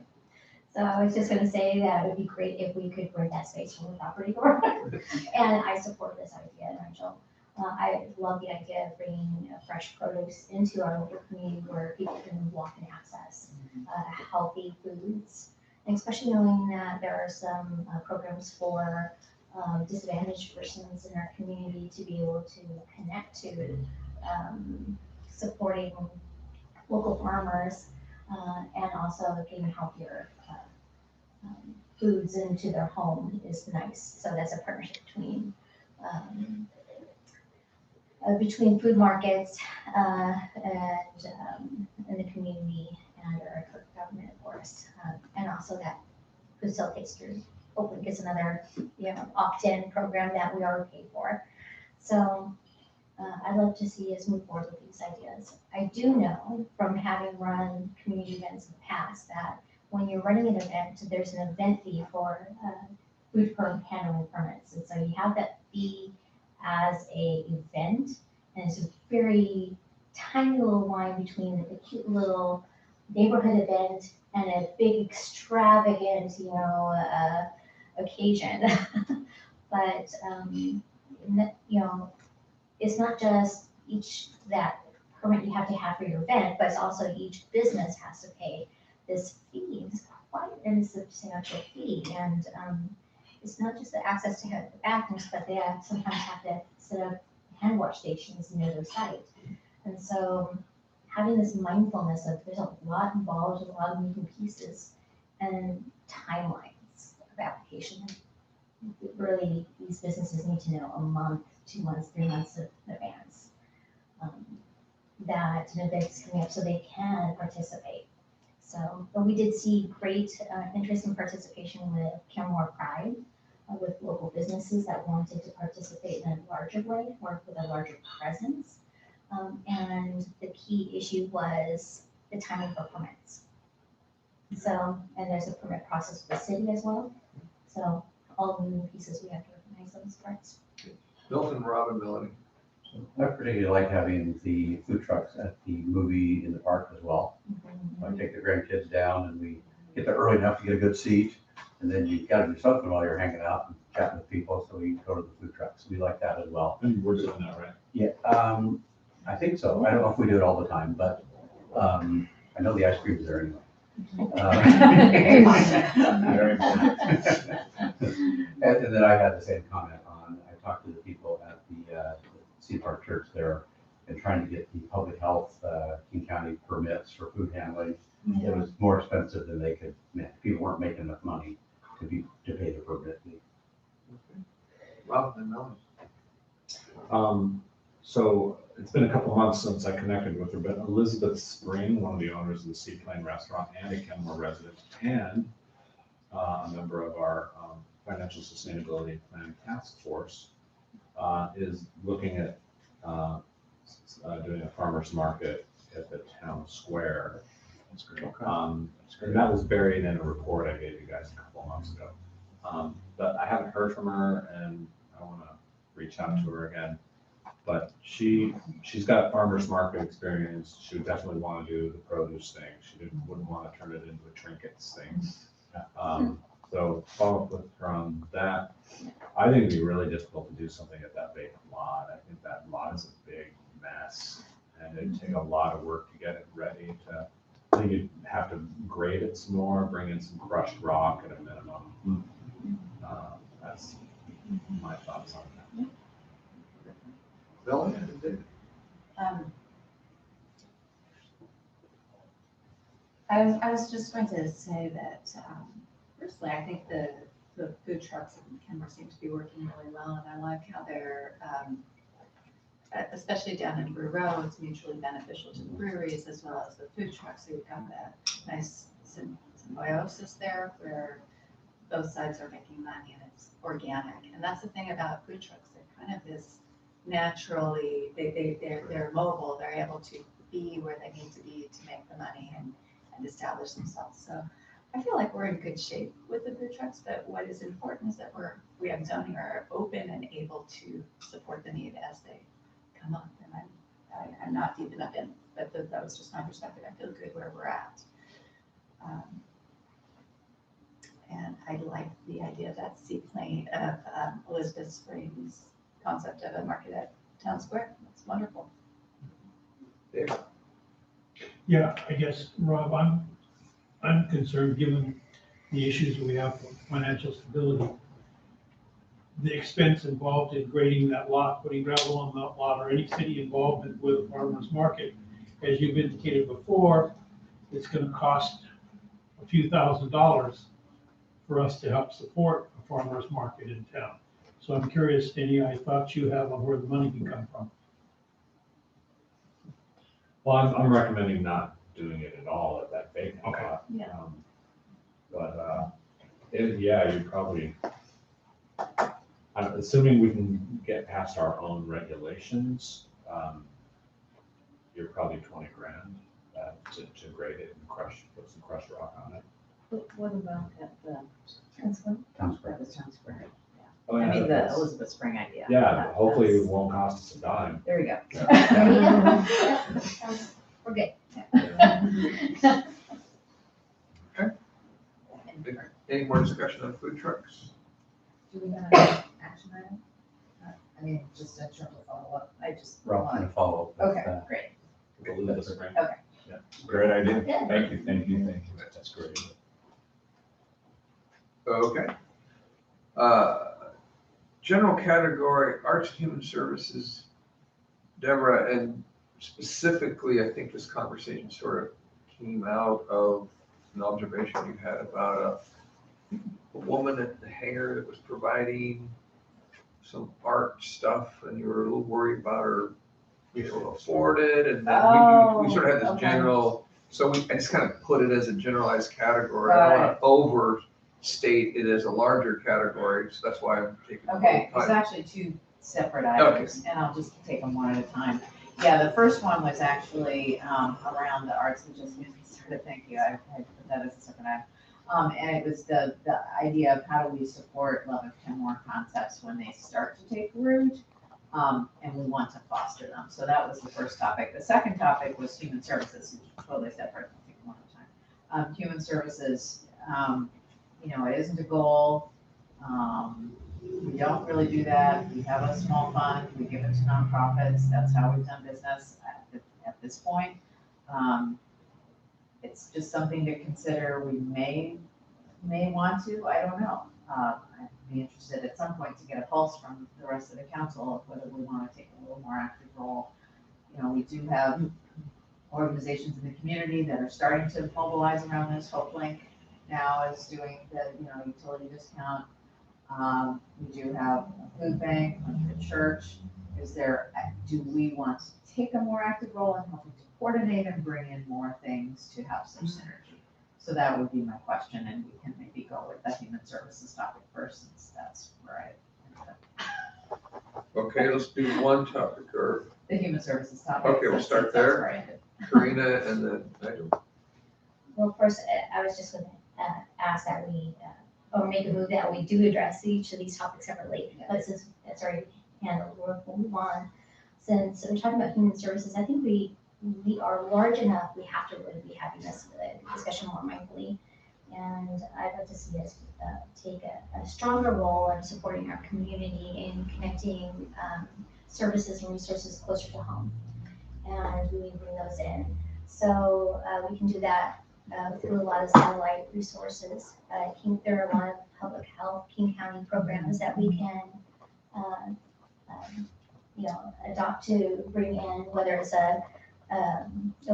Speaker 7: So I was just gonna say that it would be great if we could rent that space from the property owner. And I support this idea, Nigel. I love the idea of bringing fresh produce into our local community where people can walk and access healthy foods. And especially knowing that there are some programs for disadvantaged persons in our community to be able to connect to supporting local farmers and also getting healthier foods into their home is nice. So that's a partnership between food markets and the community and our government, of course, and also that facilitates through Open gets another opt-in program that we already pay for. So I'd love to see us move forward with these ideas. I do know from having run community events in the past that when you're running an event, there's an event fee for food handling permits. And so you have that fee as a event, and it's a very tiny little line between a cute little neighborhood event and a big extravagant, occasion. But it's not just that permit you have to have for your event, but it's also each business has to pay this fee. It's quite a substantial fee, and it's not just the access to the bathrooms, but they sometimes have to set up hand wash stations near their site. And so having this mindfulness of there's a lot involved, a lot of moving pieces, and timelines of application. Really, these businesses need to know a month, 2 months, 3 months in advance that an event is coming up so they can participate. So, but we did see great interest in participation with Kenmore Pride, with local businesses that wanted to participate in a larger way, work with a larger presence. And the key issue was the timing for permits. So, and there's a permit process for the city as well. So all the moving pieces, we have to recognize those parts.
Speaker 3: Milton, Robin, Melanie.
Speaker 10: I particularly like having the food trucks at the movie in the park as well. I take the grandkids down and we get there early enough to get a good seat. And then you gotta do something while you're hanging out and chatting with people, so we go to the food trucks. We like that as well.
Speaker 2: And we're doing that, right?
Speaker 10: Yeah, I think so. I don't know if we do it all the time, but, I know the ice cream's there anyway.
Speaker 9: Very important.
Speaker 10: And then I had the same comment on, I talked to the people at the Sea Park Church there and trying to get the public health, King County permits for food handling. It was more expensive than they could, people weren't making enough money to pay the permit fee.
Speaker 3: Robin and Melanie.
Speaker 2: So it's been a couple months since I connected with her, but Elizabeth Spring, one of the owners of the Seaplane Restaurant and a Kenmore resident, and a member of our Financial Sustainability Planning Task Force, is looking at doing a farmer's market at the town square.
Speaker 6: That's great.
Speaker 2: And that was buried in a report I gave you guys a couple of months ago. But I haven't heard from her and I want to reach out to her again. But she's got farmer's market experience. She would definitely want to do the produce thing. She wouldn't want to turn it into a trinkets thing. So follow up with her on that. I think it'd be really difficult to do something at that vacant lot. I think that lot is a big mess and it'd take a lot of work to get it ready to, I think you'd have to grade it some more, bring in some crushed rock at a minimum. That's my thoughts on that.
Speaker 3: Melanie and David.
Speaker 11: I was just going to say that, personally, I think the food trucks in Kenmore seem to be working really well, and I like how they're, especially down in Brew Row, it's mutually beneficial to the breweries as well as the food trucks, so you've got that nice symbiosis there where both sides are making money and it's organic, and that's the thing about food trucks, they're kind of this naturally, they're mobile, they're able to be where they need to be to make the money and establish themselves. So I feel like we're in good shape with the food trucks, but what is important is that we have zoning are open and able to support the need as they come up. And I'm not deep enough in, but that was just my perspective. I feel good where we're at. And I like the idea of that seaplane of Elizabeth Spring's concept of a market at Town Square. That's wonderful.
Speaker 3: David.
Speaker 4: Yeah, I guess, Rob, I'm concerned, given the issues we have with financial stability, the expense involved in grading that lot, putting gravel on that lot, or any city involvement with a farmer's market. As you've indicated before, it's gonna cost a few $1,000s for us to help support a farmer's market in town. So I'm curious, any thoughts you have on where the money can come from?
Speaker 2: Well, I'm recommending not doing it at all at that vacant
Speaker 4: Okay.
Speaker 2: lot.
Speaker 11: Yeah.
Speaker 2: Yeah, you probably, I'm assuming we can get past our own regulations. You're probably 20 grand to grade it and put some crushed rock on it.
Speaker 5: What about at the,
Speaker 10: Town Square.
Speaker 5: at the Town Square?
Speaker 2: Oh,
Speaker 5: I
Speaker 2: yeah,
Speaker 5: mean, the
Speaker 2: that's-
Speaker 5: Elizabeth Spring idea.
Speaker 2: Yeah, hopefully it
Speaker 5: That's-
Speaker 2: won't cost us a dime.
Speaker 5: There you go.
Speaker 7: There you go. Sounds- We're good.
Speaker 3: Any more discussion on food trucks?
Speaker 5: Do we have an action item? I mean, just in terms of follow-up, I just
Speaker 10: Rob's
Speaker 5: want,
Speaker 10: gonna follow up with,
Speaker 5: okay, great.
Speaker 2: Elizabeth Spring.
Speaker 9: Great idea.
Speaker 7: Good.
Speaker 9: Thank you.
Speaker 2: That's great.
Speaker 3: Okay. General category, Arts and Human Services, Deborah, and specifically, I think this conversation sort of came out of an observation you had about a woman at the hangar that was providing some art stuff, and you were a little worried about her being able to afford it, and then we sort of had this
Speaker 5: okay.
Speaker 3: general, so I just kind of put it as a generalized category. I don't want to overstate it as a larger category, so that's why I'm taking a little
Speaker 5: Okay, it's
Speaker 3: time.
Speaker 5: actually two separate items, and I'll just take them one at a time. Yeah, the first one was actually around the arts and just music started, thank you, I put that as a separate item. And it was the idea of how do we support Love of Kenmore concepts when they start to take root, and we want to foster them. So that was the first topic. The second topic was human services, which is totally separate, I'll take one at a time. Human services, you know, it isn't a goal. We don't really do that. We have a small fund, we give it to nonprofits, that's how we've done business at this point. It's just something to consider, we may want to, I don't know. I'd be interested at some point to get a pulse from the rest of the council of whether we want to take a little more active role. You know, we do have organizations in the community that are starting to mobilize around this. HopeLink now is doing the, you know, utility discount. We do have a food bank, the church. Do we want to take a more active role in helping to coordinate and bring in more things to have some synergy? So that would be my question, and we can maybe go with the human services topic first, since that's where
Speaker 3: Okay, let's do one topic, or
Speaker 5: the human services topic.
Speaker 3: Okay, we'll start
Speaker 5: that's
Speaker 3: there.
Speaker 5: where I ended.
Speaker 3: Karina and then Nigel.
Speaker 7: Well, first, I was just gonna ask that we, or make a move that we do address each of these topics separately, but since it's already handled, we'll move on. Since we're talking about human services, I think we are large enough, we have to really be having this discussion more mindfully. And I'd like to see us take a stronger role in supporting our community in connecting services and resources closer to home. And we bring those in. So we can do that through a lot of satellite resources. There are a lot of public health, King County programs that we can adopt to bring in, whether it's a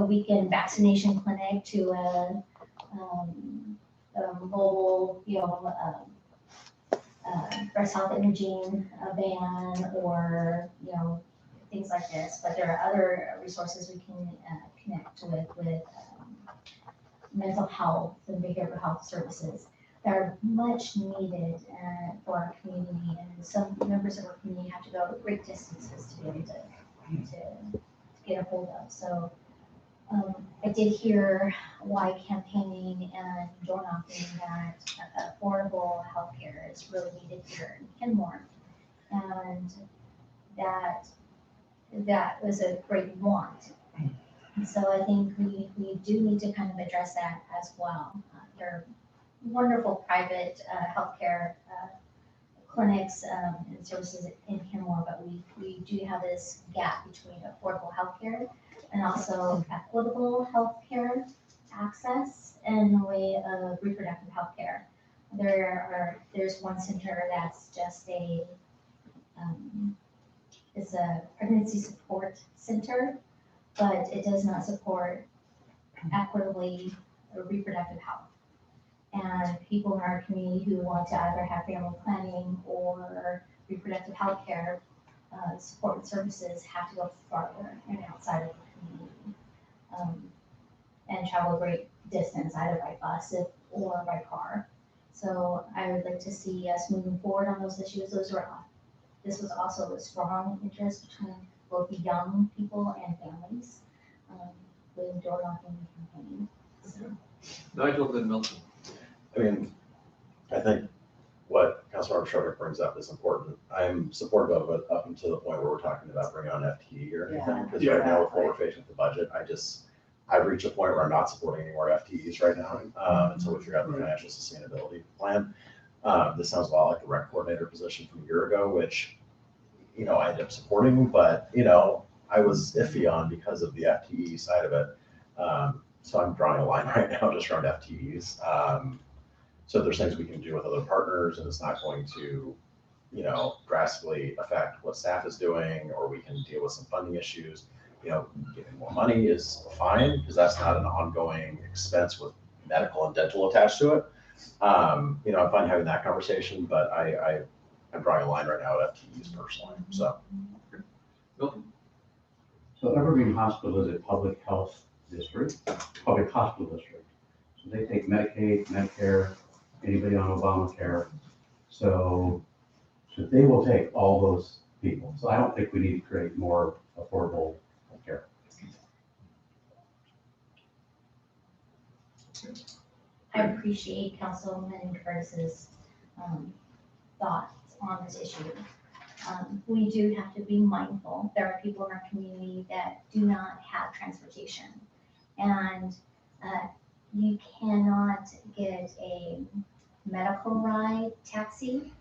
Speaker 7: weekend vaccination clinic to a mobile, breast health imaging van, or, things like this. But there are other resources we can connect with mental health and behavioral health services that are much needed for our community. And some members of our community have to go great distances to be able to get a hold of. So I did hear why campaigning and door knocking that affordable healthcare is really needed here in Kenmore. And that was a great want. And so I think we do need to kind of address that as well. There are wonderful private healthcare clinics and services in Kenmore, but we do have this gap between affordable healthcare and also equitable healthcare access and the way of reproductive healthcare. There's one center that's just it's a pregnancy support center, but it does not support equitably reproductive health. And people in our community who want to either have family planning or reproductive health care support and services have to go farther and outside of the community and travel a great distance, either by bus or by car. So I would like to see us moving forward on those issues. This was also a strong interest between both the young people and families with door knocking campaign. So.
Speaker 3: Nigel, then Milton.
Speaker 6: I mean, I think what Councilmember Shrodick brings up is important. I'm supportive of it up until the point where we're talking about bringing on FTE or anything. Because right now, with what we're facing with the budget, I've reached a point where I'm not supporting any more FTEs right now until we figure out the financial sustainability plan. This sounds a lot like the rec coordinator position from a year ago, which, I ended up supporting, but, I was iffy on because of the FTE side of it. So I'm drawing a line right now just around FTEs. So there's things we can do with other partners, and it's not going to, drastically affect what staff is doing, or we can deal with some funding issues. Giving more money is fine, because that's not an ongoing expense with medical and dental attached to it. I'm fine having that conversation, but I'm drawing a line right now at FTEs personally, so.
Speaker 3: Milton.
Speaker 10: So Evergreen Hospital is a public health district, public hospital district. So they take Medicaid, Medicare, anybody on Obamacare. So they will take all those people. So I don't think we need to create more affordable care.
Speaker 7: I appreciate Councilman Curtis's thoughts on this issue. We do have to be mindful. There are people in our community that do not have transportation. And you cannot get a medical ride taxi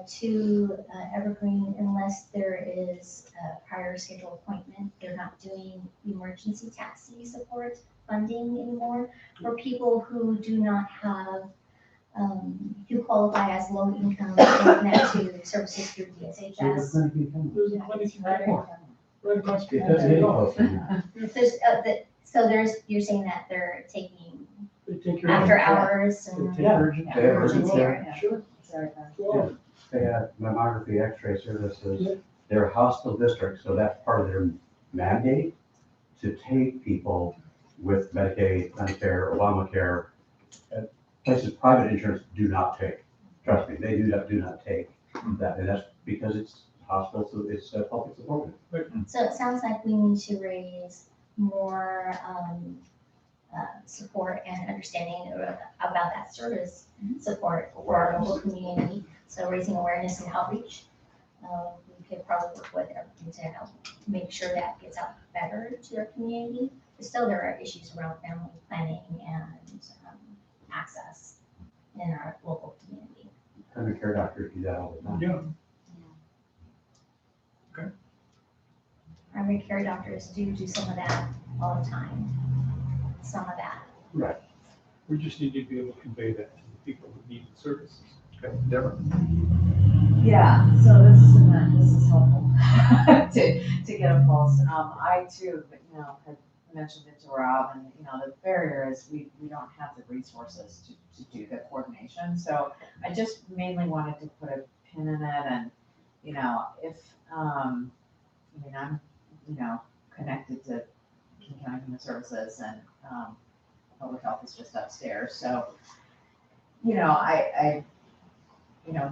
Speaker 7: to Evergreen unless there is a prior scheduled appointment. They're not doing emergency taxi support funding anymore for people who do not have, who qualify as low income and connect to services through DSHS.
Speaker 4: There's a clinic in Kenmore, right across the street.
Speaker 7: You're saying that they're taking
Speaker 4: They take your.
Speaker 7: after hours and.
Speaker 10: Yeah.
Speaker 7: emergency
Speaker 10: Yeah.
Speaker 4: Sure. Sure.
Speaker 10: They have mammography, x-ray services, they're a hospital district, so that's part of their mandate to take people with Medicaid, Medicare, Obamacare, places private insurance do not take. Trust me, they do not take that, and that's because it's hospital, so it's public supported.
Speaker 7: So it sounds like we need to raise more support and understanding about that service support for our local community. So raising awareness and outreach. We could probably work with everything to help make sure that gets out better to our community. But still, there are issues around family planning and access in our local community.
Speaker 10: Primary care doctors do that all the time.
Speaker 4: Yeah.
Speaker 7: Primary care doctors do some of that all the time. Some of that.
Speaker 10: Right.
Speaker 4: We just need to be able to convey that to the people who need the services.
Speaker 3: Okay, Deborah?
Speaker 8: Yeah, so this is helpful to get a pulse. I too, had mentioned it to Rob, and, the barrier is we don't have the resources to do the coordination. So I just mainly wanted to put a pin in it and, if, I'm, connected to King County Human Services and, public health is just upstairs. So, I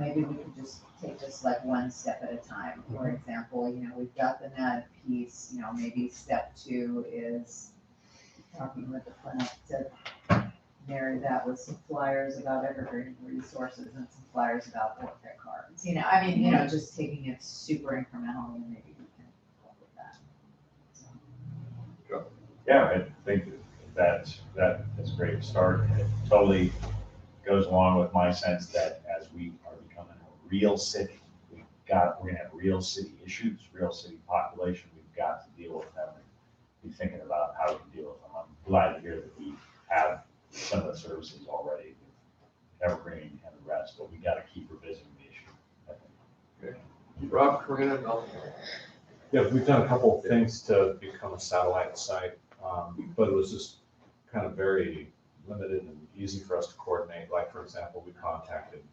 Speaker 8: maybe we could just take this like one step at a time. For example, we've got the NAD piece, maybe step 2 is talking with the clinic to marry that with some flyers about Evergreen resources and some flyers about warfare cards. Just taking it super incrementally and maybe we can work with that. So.
Speaker 9: Yeah, I think that is a great start. It totally goes along with my sense that as we are becoming a real city, we're gonna have real city issues, real city population. We've got to deal with them and be thinking about how we can deal with them. I'm glad to hear that we have some of the services already with Evergreen and the rest, but we gotta keep revisiting the issue, I think.
Speaker 3: Okay. Rob, Karina, Mel?
Speaker 2: Yeah, we've done a couple of things to become a satellite site, but it was just kind of very limited and easy for us to coordinate. Like, for example, we contacted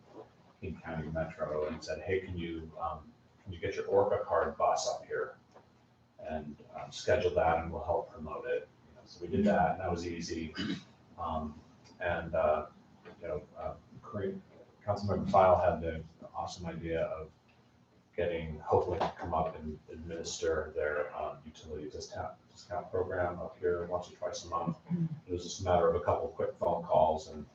Speaker 2: King County Metro and said, hey, can you get your Orca card bus up here and schedule that and we'll help promote it. So we did that and that was easy. Councilmember File had the awesome idea of getting Hopelink to come up and administer their utility discount program up here once or twice a month. It was just a matter of a couple of quick phone calls and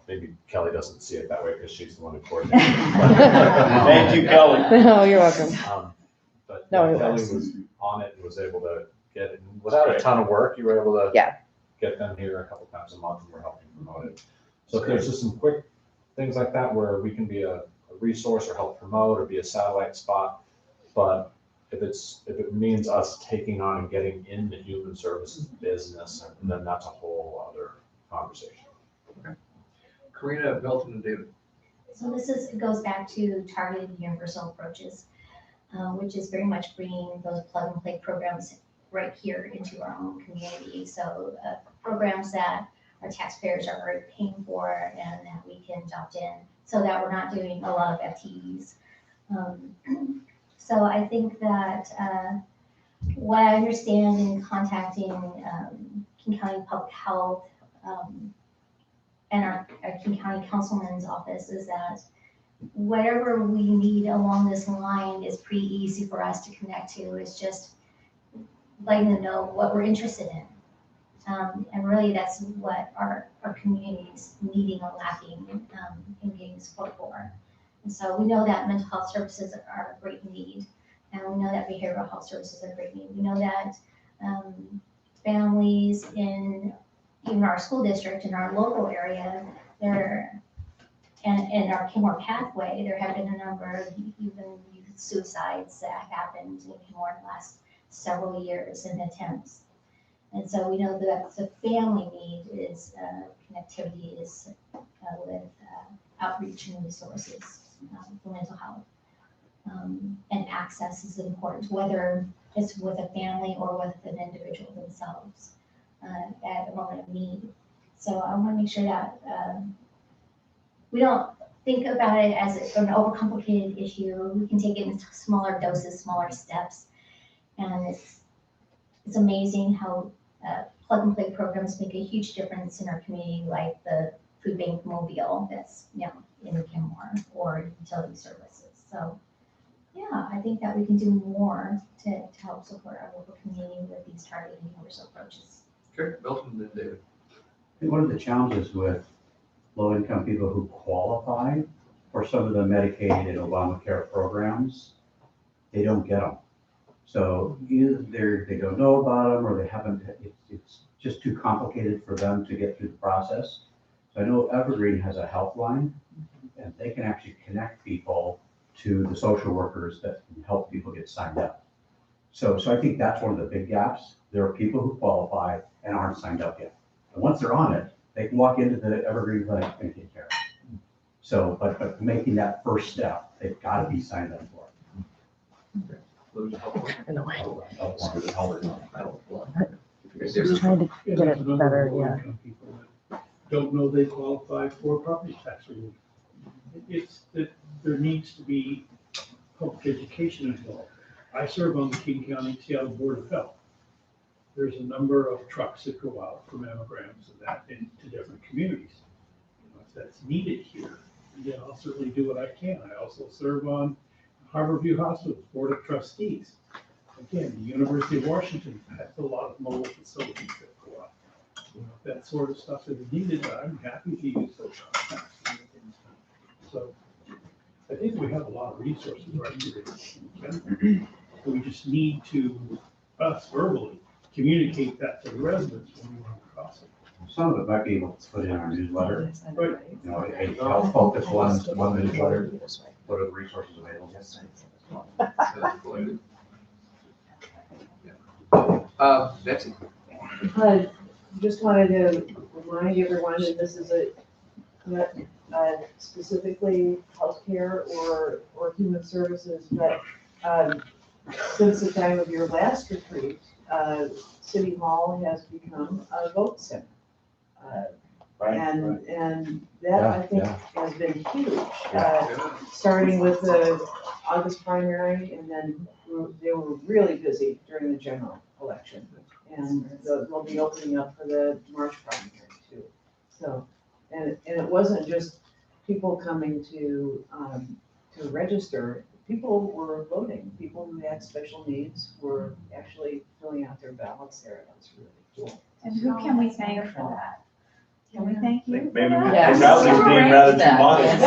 Speaker 2: maybe Kelly doesn't see it that way because she's the one who coordinated.
Speaker 9: Thank you, Kelly.
Speaker 1: Oh, you're welcome.
Speaker 2: But
Speaker 1: No, it
Speaker 2: Kelly
Speaker 1: works.
Speaker 2: was on it and was able to get it without a ton of work. You were able to get them here a couple times a month and we're helping promote it. So if there's just some quick things like that where we can be a resource or help promote or be a satellite spot, but if it means us taking on and getting in the human services business, then that's a whole other conversation.
Speaker 3: Okay. Karina, Milton, and David.
Speaker 7: So it goes back to targeted universal approaches, which is very much bringing those plug and play programs right here into our own community. So programs that our taxpayers are already paying for and that we can adopt in so that we're not doing a lot of FTEs. So I think that what I understand in contacting King County Public Health and our King County Councilman's office is that whatever we need along this line is pretty easy for us to connect to. It's just letting them know what we're interested in. And really that's what our community is needing or lacking in getting support for. And so we know that mental health services are a great need, and we know that behavioral health services are a great need. We know that families in even our school district, in our local area, and in our Kenmore pathway, there have been a number of even youth suicides that have happened in Kenmore in the last several years and attempts. And so we know that the family need is connectivity is with outreach and resources for mental health. And access is important, whether it's with a family or with an individual themselves at a moment of need. So I want to make sure that we don't think about it as an overcomplicated issue. We can take it in smaller doses, smaller steps. And it's amazing how plug and play programs make a huge difference in our community, like the food bank mobile that's in Kenmore or utility services. So yeah, I think that we can do more to help support our local community with these targeted universal approaches.
Speaker 3: Okay, Milton and then David.
Speaker 10: I think one of the challenges with low-income people who qualify for some of the Medicaid and Obamacare programs, they don't get them. So either they don't know about them or they haven't, it's just too complicated for them to get through the process. So I know Evergreen has a helpline, and they can actually connect people to the social workers that can help people get signed up. So I think that's one of the big gaps. There are people who qualify and aren't signed up yet. And once they're on it, they can walk into the Evergreen Clinic and get care. So, but making that first step, they've got to be signed up for it.
Speaker 1: In the way.
Speaker 3: There's
Speaker 1: Just trying to
Speaker 4: Yeah,
Speaker 1: get
Speaker 4: there's
Speaker 1: it
Speaker 4: a number
Speaker 1: better,
Speaker 4: of
Speaker 1: yeah.
Speaker 4: low-income people that don't know they qualify for property tax relief. It's that there needs to be public education involved. I serve on the King County Seattle Board of Health. There's a number of trucks that go out for mammograms and that into different communities. If that's needed here, then I'll certainly do what I can. I also serve on Harborview Hospital's Board of Trustees. Again, the University of Washington has a lot of mobile facilities that go out. If that sort of stuff is needed, I'm happy to use those contacts. So I think we have a lot of resources right here. We just need to, us verbally, communicate that to the residents when we run across it.
Speaker 10: Some of it might be able to put in our newsletter,
Speaker 4: Right.
Speaker 10: you know, a health focus one newsletter, what are the resources available?
Speaker 3: Betsy.
Speaker 8: I just wanted to remind everyone, and this is not specifically healthcare or human services, but since the time of your last retreat, City Hall has become a vote center. And that I think has been huge, starting with the August primary, and then they were really busy during the general election. And they'll be opening up for the March primary too. So, and it wasn't just people coming to register, people were voting. People who had special needs were actually filling out their ballots there. That's really cool.
Speaker 5: And who can we thank for that? Can we thank you? for
Speaker 9: Maybe
Speaker 5: that?
Speaker 1: Yes.
Speaker 9: housing's being rather too modest.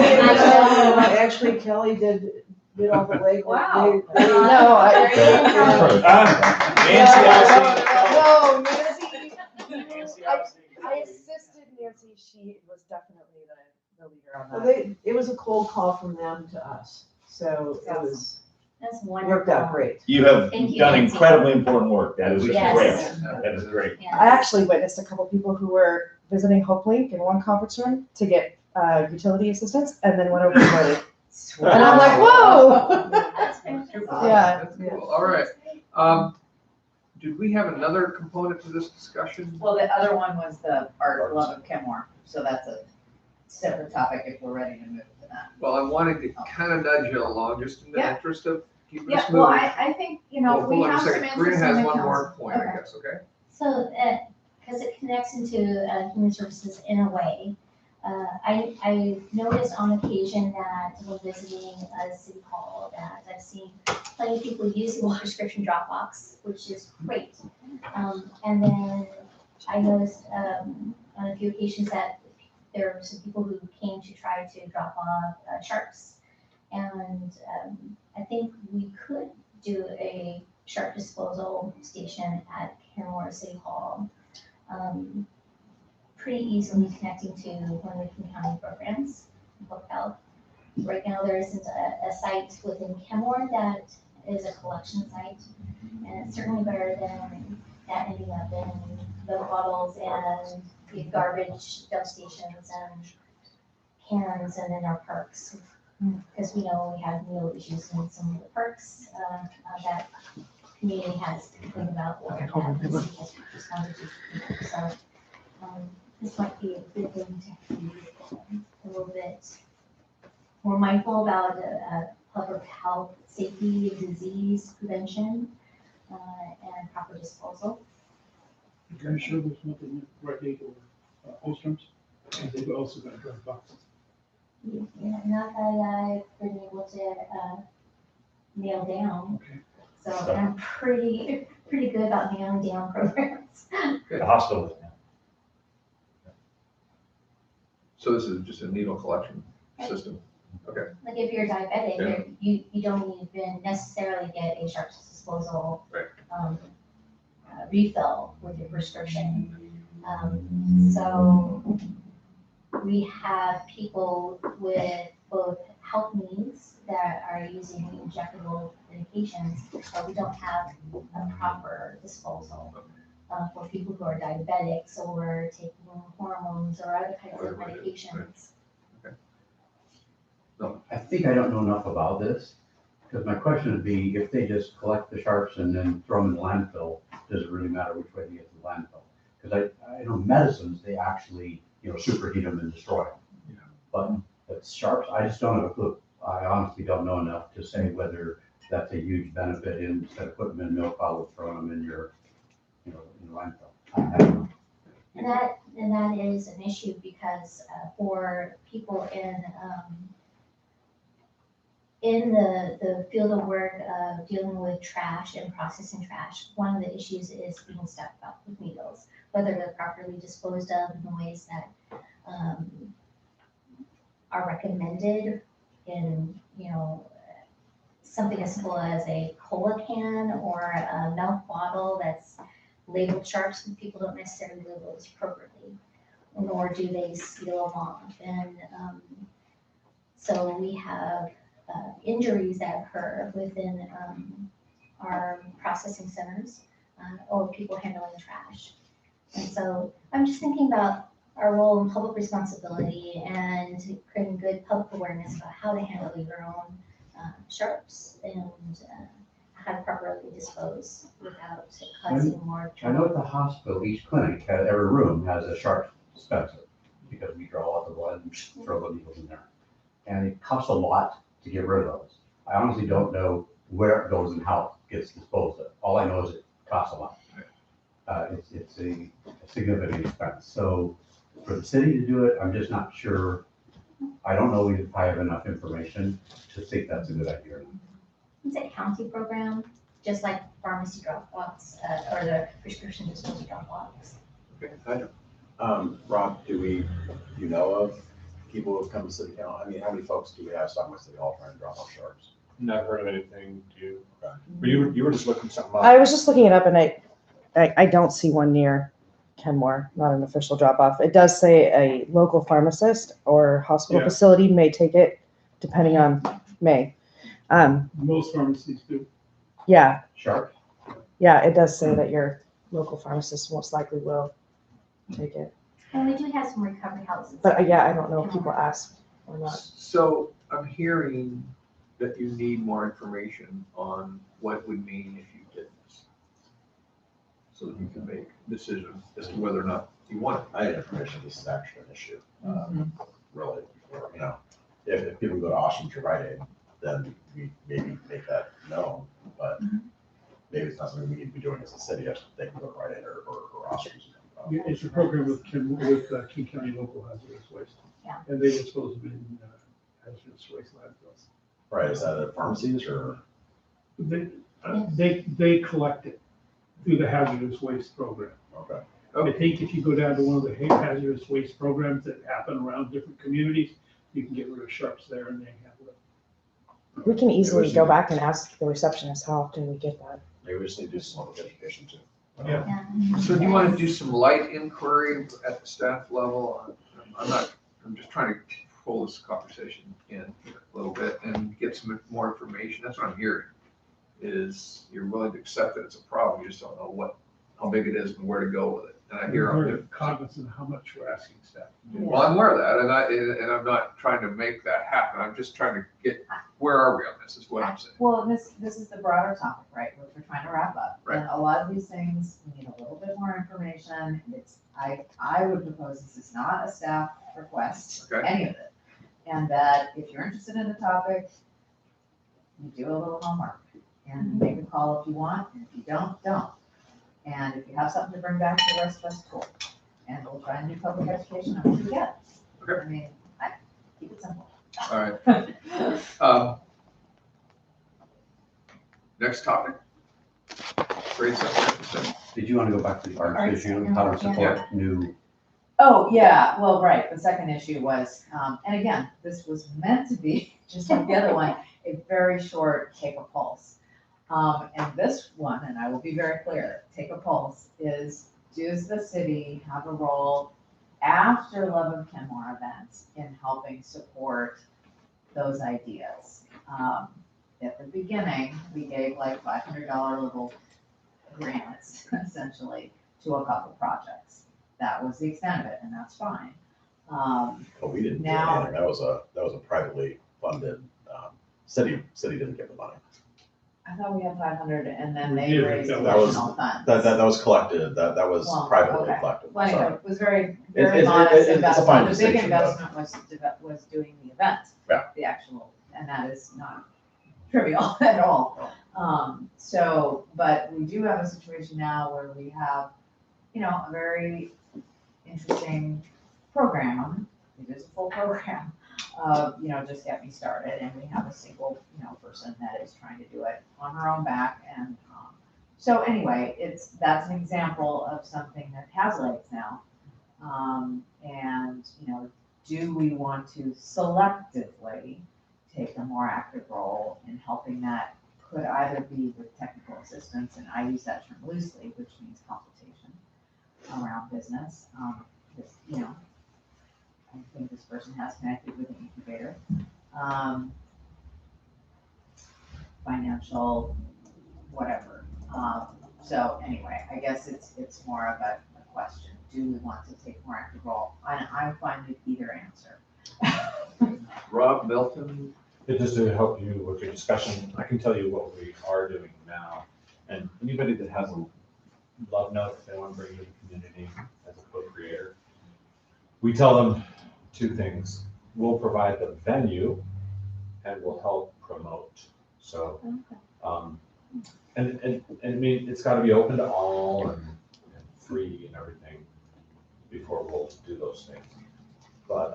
Speaker 8: Actually, Kelly did all the legwork.
Speaker 5: Wow.
Speaker 1: No,
Speaker 9: Nancy,
Speaker 1: No, Nancy, I assisted Nancy, she was definitely the leader on
Speaker 8: Well,
Speaker 1: that.
Speaker 8: it was a cold call from them to us, so it was,
Speaker 7: That's wonderful.
Speaker 8: worked out great.
Speaker 9: You have
Speaker 7: Thank you,
Speaker 9: done
Speaker 7: Nancy.
Speaker 9: incredibly important work. That is great.
Speaker 7: Yes.
Speaker 9: That is great.
Speaker 7: Yeah.
Speaker 1: I actually witnessed a couple people who were visiting Hope Link in one conference room to get utility assistance and then went over to voting. And I'm like, whoa!
Speaker 5: That's fantastic.
Speaker 1: Yeah.
Speaker 3: That's cool. All right. Did we have another component to this discussion?
Speaker 5: Well, the other one was the art love of Kenmore, so that's a separate topic if we're ready to move to that.
Speaker 3: Well, I wanted to kind of nudge you along, just in the
Speaker 5: Yeah.
Speaker 3: interest of keeping
Speaker 5: Yeah,
Speaker 3: us
Speaker 5: well,
Speaker 3: moving.
Speaker 5: I think, we
Speaker 3: Hold on a
Speaker 5: have some
Speaker 3: second.
Speaker 5: interest
Speaker 3: Karina
Speaker 5: in
Speaker 3: has
Speaker 5: the
Speaker 3: one more
Speaker 5: council.
Speaker 3: point, I
Speaker 5: Okay.
Speaker 3: guess, okay?
Speaker 7: So, because it connects into human services in a way, I noticed on occasion that when visiting a city hall that I've seen plenty of people use the water subscription Dropbox, which is great. And then I noticed on a few occasions that there were some people who came to try to drop off sharps. And I think we could do a sharp disposal station at Kenmore City Hall. Pretty easily connecting to one of the King County programs, public health. Right now, there isn't a site within Kenmore that is a collection site, and it's certainly better than that ending up in milk bottles and the garbage dump stations and cans and in our parks. Because we know we have meal issues in some of the parks that community has to think about or that the city has responded to. So this might be a good thing to be a little bit more mindful about public health, safety, disease prevention, and proper disposal.
Speaker 4: Are you sure there's nothing right here or Ostrom's? And they've also got a Dropbox.
Speaker 7: Yeah, not that I've been able to nail down.
Speaker 4: Okay.
Speaker 7: So I'm pretty good about nailing down programs.
Speaker 9: The hospital.
Speaker 3: So this is just a needle collection system.
Speaker 7: Like if you're diabetic, you don't even necessarily get a sharps disposal refill with your prescription. So we have people with both health needs that are using injectable medications, but we don't have a proper disposal for people who are diabetic, so we're taking hormones or other kinds of medications.
Speaker 10: I think I don't know enough about this, because my question would be, if they just collect the sharps and then throw them in the landfill, does it really matter which way they get to the landfill? Because I know medicines, they actually, superheat them and destroy them. But sharps, I just don't have a clue. I honestly don't know enough to say whether that's a huge benefit instead of putting them in milk bottles, throwing them in your, in the landfill. I don't know.
Speaker 7: And that is an issue because for people in the field of work of dealing with trash and processing trash, one of the issues is being stuck up with needles, whether they're properly disposed of in the ways that are recommended in, something as simple as a cola can or a milk bottle that's labeled sharps, and people don't necessarily label those appropriately, nor do they seal them off. And so we have injuries that occur within our processing centers or people handling trash. And so I'm just thinking about our role in public responsibility and creating good public awareness about how to handle your own sharps and how to properly dispose without causing more
Speaker 10: I know
Speaker 7: trouble.
Speaker 10: at the hospital, each clinic, every room has a sharp dispenser, because we draw out the blood and throw the needles in there. And it costs a lot to get rid of those. I honestly don't know where it goes and how it gets disposed of. All I know is it costs a lot. It's a significant expense. So for the city to do it, I'm just not sure. I don't know if I have enough information to think that's a good idea or not.
Speaker 7: It's a county program, just like pharmacy drop-offs or the prescription disposal drop-offs.
Speaker 3: Okay, I know.
Speaker 6: Rob, do you know of people who have come to city council? I mean, how many folks do we have stuck with city hall trying to drop off sharps?
Speaker 2: Never heard of anything, do you? But you were just looking something up.
Speaker 1: I was just looking it up and I don't see one near Kenmore, not an official drop-off. It does say a local pharmacist or hospital
Speaker 4: Yeah.
Speaker 1: facility may take it, depending on may.
Speaker 4: Most pharmacies do.
Speaker 1: Yeah,
Speaker 10: Sharp?
Speaker 1: yeah, it does say that your local pharmacist most likely will take it.
Speaker 7: And we do have some recovery houses.
Speaker 1: But yeah, I don't know if people ask or not.
Speaker 3: So I'm hearing that you need more information on what it would mean if you did this. So that you can make decisions as to whether or not you want it.
Speaker 6: I had information, this is actually an issue, really, if people go to Ostrom's or Rite Aid, then we maybe make that known, but maybe it's not something we need to be doing as a city, if they can go to Rite Aid or Ostrom's.
Speaker 4: It's a program with King County Local Hazardous Waste. And they were supposed to be in hazardous waste landfills.
Speaker 6: Right, is that at pharmacies or?
Speaker 4: They collect it through the hazardous waste program.
Speaker 6: Okay.
Speaker 4: I think if you go down to one of the hazardous waste programs that happen around different communities, you can get rid of sharps there and they handle it.
Speaker 1: We can easily go back and ask the receptionist how often we get that.
Speaker 6: Maybe we just need to do some public education too.
Speaker 4: Yeah.
Speaker 7: Yeah.
Speaker 3: So do you want to do some light inquiry at the staff level? I'm just trying to pull this conversation in a little bit and get some more information. That's what I'm hearing, is you're willing to accept that it's a problem, you just don't know how big it is and where to go with it. And I hear,
Speaker 4: We're cognizant of how much we're asking staff.
Speaker 3: well, I'm aware of that, and I'm not trying to make that happen. I'm just trying to get, where are we on this, is what I'm saying.
Speaker 5: Well, this is the broader topic, right, which we're trying to wrap up.
Speaker 3: Right.
Speaker 5: And a lot of these things, we need a little bit more information. I would propose this is not a staff request,
Speaker 3: Okay.
Speaker 5: any of it. And that if you're interested in the topic, you do a little homework and make a call if you want, and if you don't, don't. And if you have something to bring back to the rest of us, cool. And we'll try and do public education on what we get.
Speaker 3: Okay.
Speaker 5: I mean, keep it simple.
Speaker 3: All right. Next topic. Grade 7.
Speaker 10: Did you want to go back to the arts
Speaker 7: Arts,
Speaker 10: issue,
Speaker 7: yeah,
Speaker 10: how to
Speaker 7: yeah.
Speaker 10: support new?
Speaker 5: Oh, yeah, well, right, the second issue was, and again, this was meant to be, just like the other one, a very short take a pulse. And this one, and I will be very clear, take a pulse is, does the city have a role after Love of Kenmore events in helping support those ideas? At the beginning, we gave like $500 little grants, essentially, to a couple projects. That was the extent of it, and that's fine.
Speaker 6: But we didn't do
Speaker 5: Now-
Speaker 6: anything. That was a privately funded, city didn't give the money.
Speaker 5: I thought we had 500 and then
Speaker 4: We
Speaker 5: they
Speaker 4: did,
Speaker 5: raised
Speaker 4: that
Speaker 6: was-
Speaker 5: additional funds.
Speaker 6: That was collected, that was
Speaker 5: Well,
Speaker 6: privately
Speaker 5: okay.
Speaker 6: collected.
Speaker 5: Well, anyway,
Speaker 6: Sorry.
Speaker 5: it was very,
Speaker 6: It's-
Speaker 5: very
Speaker 6: it's-
Speaker 5: modest
Speaker 6: it's a
Speaker 5: investment.
Speaker 6: fine
Speaker 5: The big
Speaker 6: distinction, but-
Speaker 5: investment was doing the event.
Speaker 6: Yeah.
Speaker 5: The actual, and that is not trivial at all. So, but we do have a situation now where we have, a very interesting program. It is a full program of, just get me started. And we have a single, person that is trying to do it on her own back. And so anyway, that's an example of something that has legs now. And, do we want to selectively take a more active role in helping that? Could either be with technical assistance, and I use that term loosely, which means consultation around business. I think this person has connected with an incubator. Financial, whatever. So anyway, I guess it's more of a question. Do we want to take more active role? I'm fine with either answer.
Speaker 3: Rob Milton,
Speaker 2: Just to help you with your discussion, I can tell you what we are doing now. And anybody that has a love note, if they want to bring to the community as a co-creator, we tell them two things. We'll provide the venue and we'll help promote. So, and I mean, it's got to be open to all and free and everything before we'll do those things. But,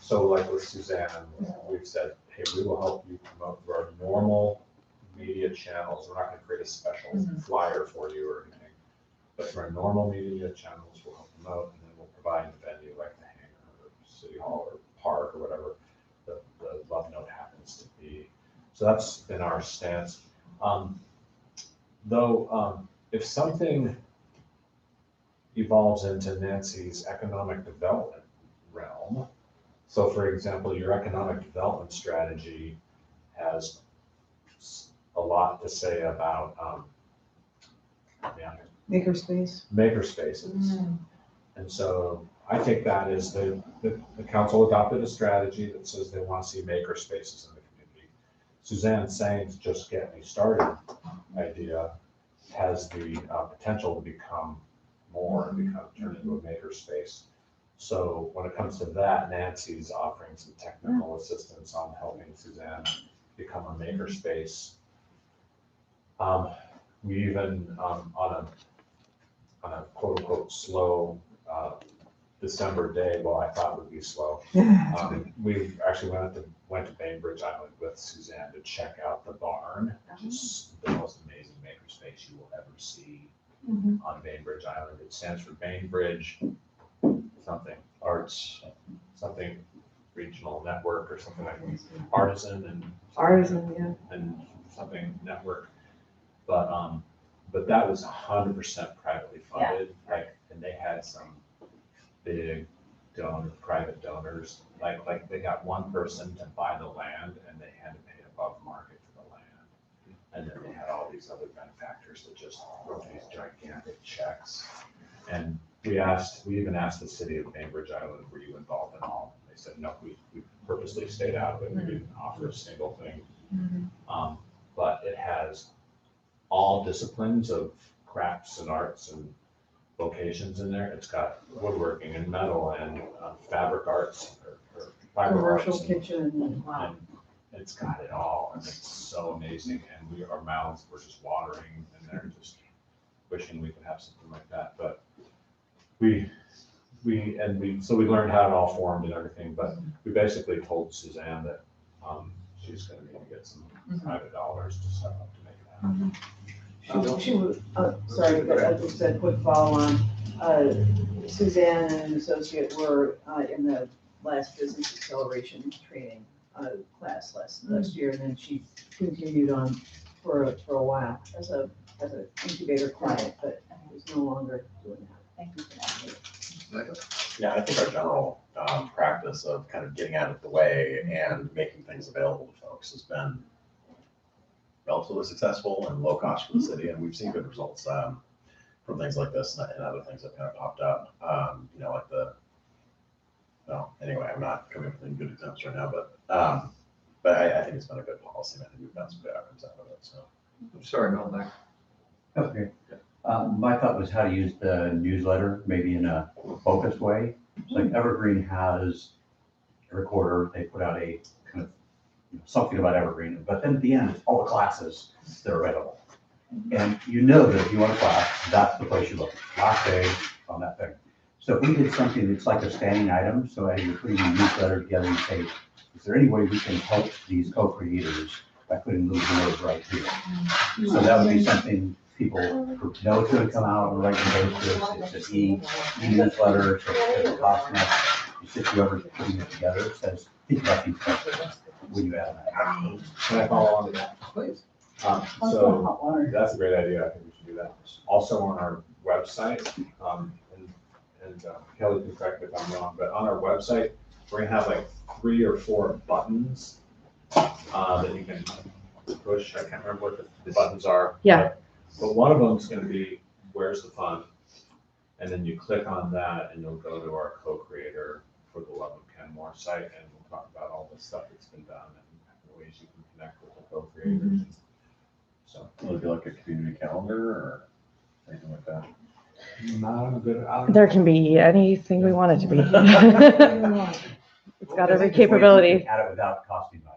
Speaker 2: so like with Suzanne, we've said, hey, we will help you promote through our normal media channels. We're not going to create a special flyer for you or anything. But through our normal media channels, we'll help promote, and then we'll provide the venue like the hangar or City Hall or park or whatever the love note happens to be. So that's been our stance. If something evolves into Nancy's economic development realm, so for example, your economic development strategy has a lot to say about
Speaker 1: Makerspace.
Speaker 2: makerspaces. And so I think that is the council adopted a strategy that says they want to see makerspaces in the community. Suzanne Sain's Just Get Me Started idea has the potential to become more and turn into a makerspace. So when it comes to that, Nancy's offering some technical assistance on helping Suzanne become a makerspace. We even on a quote unquote slow December day, well, I thought would be slow. We actually went to Bainbridge Island with Suzanne to check out the barn, which is the most amazing makerspace you will ever see on Bainbridge Island. It stands for Bainbridge something arts, something regional network or something like artisan and and something network. But that was 100% privately funded. Like, and they had some big private donors. Like they got one person to buy the land and they had to pay above market for the land. And then they had all these other benefactors that just wrote these gigantic checks. And we even asked the city of Bainbridge Island, were you involved in all? They said, no, we purposely stayed out of it. We didn't offer a single thing. But it has all disciplines of crafts and arts and vocations in there. It's got woodworking and metal and fabric arts or fiber arts.
Speaker 8: Commercial kitchen.
Speaker 2: And it's got it all, and it's so amazing. And our mouths were just watering, and they're just wishing we could have something like that. But so we learned how it all formed and everything. But we basically told Suzanne that she's going to need to get some private dollars to step up to make it happen.
Speaker 8: Sorry, but just a quick follow on. Suzanne and an associate were in the last business acceleration training class last year, and then she continued on for a while as an incubator client, but is no longer doing that.
Speaker 5: Thank you for that.
Speaker 6: Yeah, I think our general practice of kind of getting out of the way and making things available to folks has been relatively successful and low cost for the city, and we've seen good results from things like this and other things that kind of popped up. Like anyway, I'm not coming up with any good examples right now, but I think it's been a good policy, and I think we've got some good outcomes out of it. So,
Speaker 3: I'm sorry, Mel, Mike.
Speaker 10: Okay. My thought was how to use the newsletter, maybe in a focused way. So like Evergreen has every quarter, they put out a kind of something about Evergreen, but then at the end, it's all the classes that are available. And you know that if you want a class, that's the place you look. Last day on that thing. So if we did something that's like a standing item, so as you're putting a newsletter together, you say, is there any way we can help these co-creators by putting little words right here? So that would be something people know it's going to come out on a regular basis. It's an e-newsletter, so it doesn't cost much. It's just whoever's putting it together says, think about these questions when you add that.
Speaker 2: Can I follow on to that?
Speaker 3: Please.
Speaker 2: So that's a great idea. I think we should do that. Also on our website, and Kelly can correct me if I'm wrong, but on our website, we're gonna have like 3 or 4 buttons that you can push. I can't remember what the buttons are.
Speaker 1: Yeah.
Speaker 2: But one of them is gonna be, where's the fund? And then you click on that and you'll go to our co-creator for the Love of Kenmore site, and we'll talk about all the stuff that's been done and the ways you can connect with the co-creators. So.
Speaker 6: will it be like a community calendar or anything like that?
Speaker 1: There can be anything we want it to be. It's got every capability.
Speaker 10: Add it without costing much.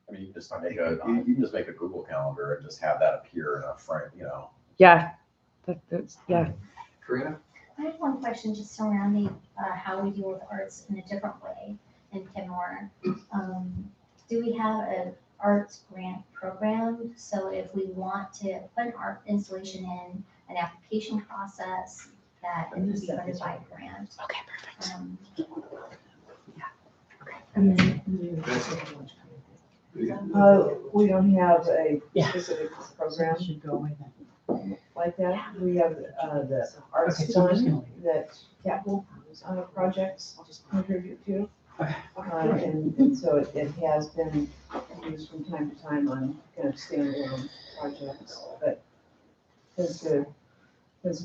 Speaker 6: I mean, you can just make a Google Calendar and just have that appear in a frame,
Speaker 1: Yeah, that's, yeah.
Speaker 3: Karina?
Speaker 7: I have one question just surrounding how we deal with arts in a different way in Kenmore. Do we have an arts grant program? So if we want to put an art installation in, an application process that it would be funded by a grant.
Speaker 1: Okay, perfect.
Speaker 8: We don't have a
Speaker 1: Yeah.
Speaker 8: specific program
Speaker 5: Should go away then.
Speaker 8: like that. We have the arts
Speaker 5: Okay, so I'm just
Speaker 8: fund
Speaker 5: gonna leave
Speaker 8: that capital projects
Speaker 5: I'll just-
Speaker 8: contribute to.
Speaker 5: Okay.
Speaker 8: And so it has been used from time to time on kind of standalone projects, but tends to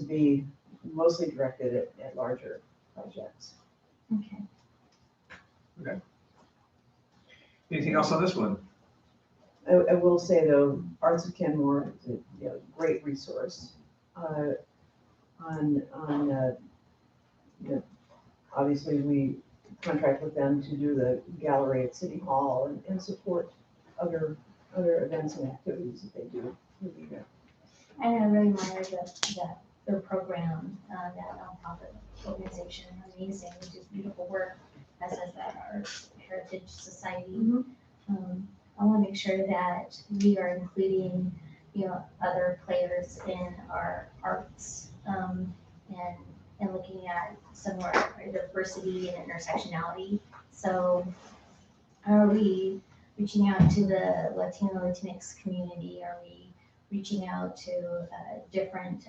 Speaker 8: be mostly directed at larger projects.
Speaker 7: Okay.
Speaker 3: Anything else on this one?
Speaker 8: I will say though, Arts of Kenmore is a great resource obviously we contract with them to do the gallery at City Hall and support other events and activities that they do.
Speaker 7: And a reminder that their program, that nonprofit organization, amazing, they do beautiful work, as does that Arts Heritage Society. I want to make sure that we are including, other players in our arts, and looking at some more diversity and intersectionality. So are we reaching out to the Latino, Latinx community? Are we reaching out to different,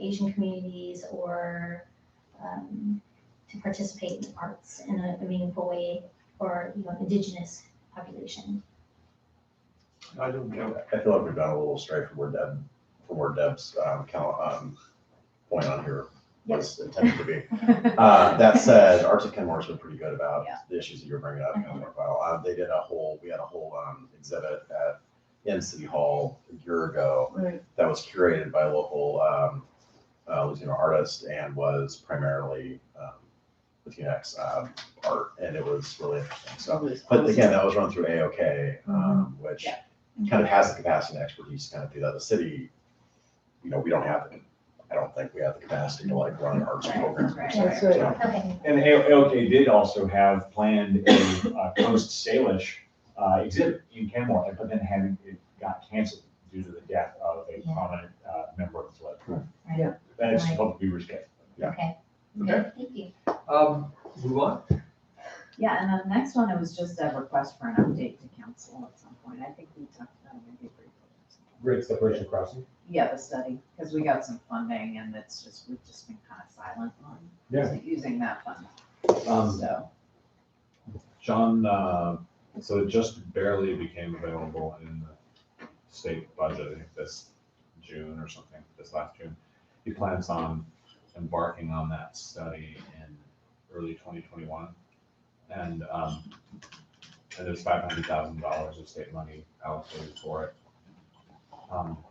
Speaker 7: Asian communities, or to participate in arts in a meaningful way, or, indigenous population?
Speaker 3: I don't know.
Speaker 6: I feel like we've gone a little astray from where Deb's point on here was intended to be. That said, Arts of Kenmore's been pretty good about the issues that you're bringing up. We had a whole exhibit in City Hall a year ago that was curated by a local Latino artist and was primarily Latinx art, and it was really interesting. So, but again, that was run through AOK, which kind of has the capacity and expertise to kind of do that. The city, we don't have the, I don't think we have the capacity to like run an arts program.
Speaker 5: Right.
Speaker 7: That's
Speaker 6: So,
Speaker 7: Okay.
Speaker 9: And AOK did also have planned a Coast Salish exhibit in Kenmore, but then it got canceled due to the death of a prominent member of the flood.
Speaker 7: Right.
Speaker 8: Yeah.
Speaker 9: And it's supposed to be rescheduled.
Speaker 7: Okay.
Speaker 3: Okay.
Speaker 7: Thank you.
Speaker 3: Move on.
Speaker 5: Yeah, and the next one, it was just a request for an update to council at some point. I think we talked about it maybe briefly.
Speaker 2: Great separation crossing.
Speaker 5: Yeah, the study, because we got some funding and we've just been kind of silent on using that fund. So,
Speaker 2: John, so it just barely became available in the state budget, I think this June or something, this last June. He plans on embarking on that study in early 2021. And there's $500,000 of state money allocated for it. I'll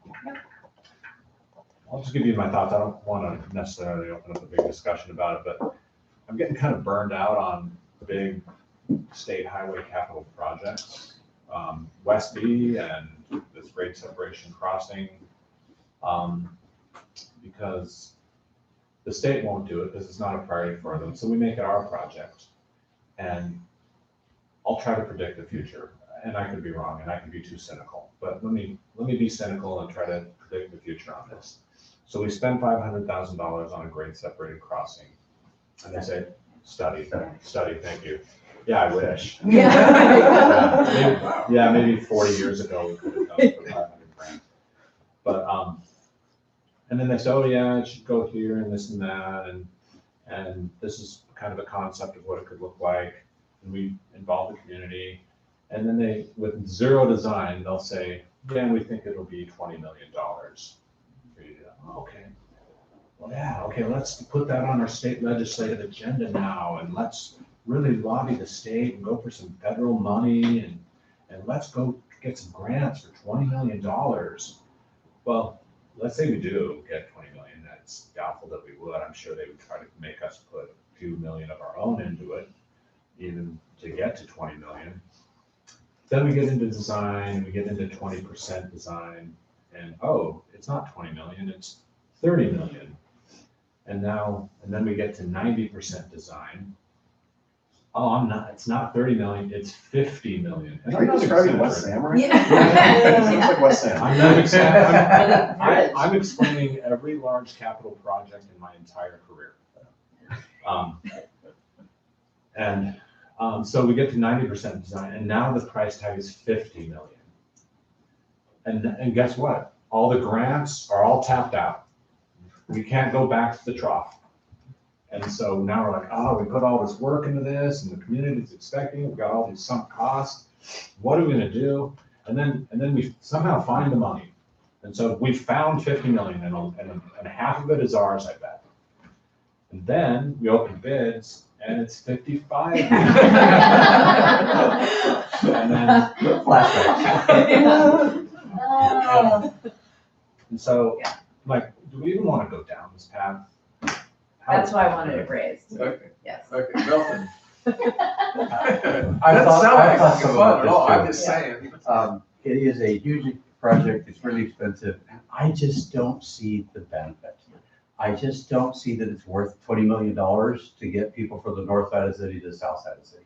Speaker 2: just give you my thoughts. I don't want to necessarily open up a big discussion about it, but I'm getting kind of burned out on big state highway capital projects. Westby and this Great Separation Crossing, because the state won't do it because it's not a priority for them. So we make it our project. And I'll try to predict the future, and I could be wrong, and I could be too cynical. But let me be cynical and try to predict the future on this. So we spend $500,000 on a grade separated crossing, and they say, study, thank you. Yeah, I wish. Yeah, maybe 40 years ago we could have done it for 500 grand. But and then they say, oh yeah, it should go here and this and that, and this is kind of a concept of what it could look like. And we involve the community. And then they, with zero design, they'll say, yeah, we think it'll be $20 million for you to do that. Okay. Well, yeah, okay, let's put that on our state legislative agenda now, and let's really lobby the state and go for some federal money, and let's go get some grants for $20 million. Well, let's say we do get 20 million. That's doubtful that we would. I'm sure they would try to make us put a few million of our own into it, even to get to 20 million. Then we get into design, we get into 20% design, and oh, it's not 20 million, it's 30 million. And then we get to 90% design. Oh, it's not 30 million, it's 50 million. And
Speaker 6: Are you describing West Sam right now?
Speaker 5: Yeah.
Speaker 6: It looks like West Sam.
Speaker 2: I'm explaining every large capital project in my entire career. So we get to 90% design, and now the price tag is 50 million. And guess what? All the grants are all tapped out. We can't go back to the trough. And so now we're like, oh, we put all this work into this, and the community's expecting, we've got all these sunk costs. What are we gonna do? And then we somehow find the money. And so we found 50 million, and half of it is ours, I bet. And then we open bids, and it's 55. And then
Speaker 10: flashbacks.
Speaker 2: and so, like, do we even want to go down this path?
Speaker 5: That's why I wanted it raised.
Speaker 3: Okay,
Speaker 5: Yes.
Speaker 3: okay, Milton.
Speaker 10: I
Speaker 3: Doesn't
Speaker 10: thought-
Speaker 3: sound
Speaker 10: I
Speaker 3: like
Speaker 10: thought
Speaker 3: it's
Speaker 10: some
Speaker 3: fun
Speaker 10: of
Speaker 3: at all,
Speaker 10: this
Speaker 3: I'm
Speaker 10: too.
Speaker 3: just saying.
Speaker 10: It is a hugely project, it's really expensive, and I just don't see the benefit. I just don't see that it's worth $20 million to get people from the north side of the city to the south side of the city.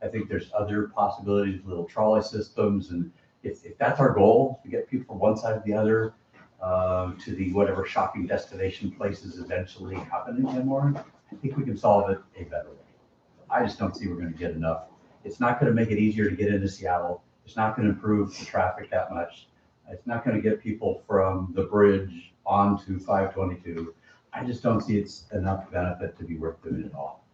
Speaker 10: I think there's other possibilities, little trolley systems, and if that's our goal, to get people from one side to the other, to the whatever shopping destination places eventually happen in Kenmore, I think we can solve it a better way. I just don't see we're gonna get enough. It's not gonna make it easier to get into Seattle. It's not gonna improve the traffic that much. It's not gonna get people from the bridge onto 522. I just don't see it's enough benefit to be worth doing it all.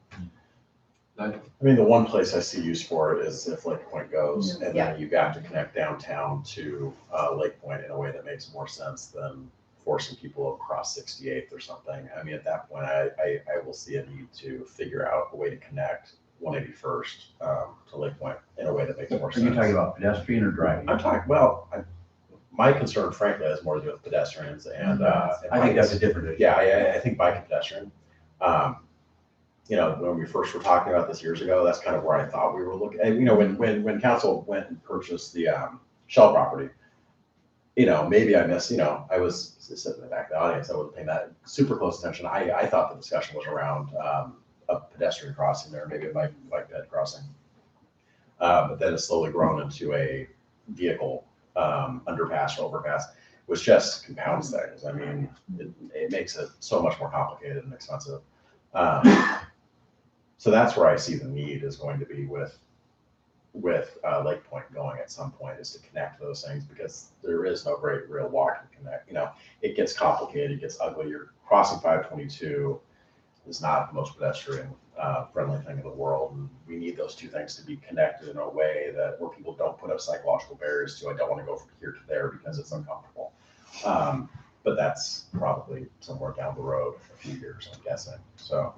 Speaker 6: I mean, the one place I see use for it is if Lake Point goes, and
Speaker 5: Yeah.
Speaker 6: then you got to connect downtown to Lake Point in a way that makes more sense than forcing people across 68th or something. I mean, at that point, I will see a need to figure out a way to connect 181st to Lake Point in a way that makes more
Speaker 10: Are
Speaker 6: sense.
Speaker 10: you talking about pedestrian or driving?
Speaker 6: I'm talking, well, my concern frankly has more to do with pedestrians and.
Speaker 10: I think that's a different issue.
Speaker 6: Yeah, I think bike and pedestrian. You know, when we first were talking about this years ago, that's kind of where I thought we were looking. And, you know, when council went and purchased the Shell property, you know, maybe I missed, you know, I was sitting in the back of the audience, I wasn't paying that super close attention. I thought the discussion was around a pedestrian crossing there, maybe a bike ped crossing. But then it's slowly grown into a vehicle underpass or overpass, which just compounds things. I mean, it makes it so much more complicated and expensive. So that's where I see the need is going to be with Lake Point going at some point, is to connect those things, because there is no great real walking connect. You know, it gets complicated, it gets ugly. You're crossing 522 is not the most pedestrian friendly thing in the world. And we need those two things to be connected in a way that where people don't put up psychological barriers to, I don't want to go from here to there because it's uncomfortable. But that's probably somewhere down the road, a few years, I'm guessing. So,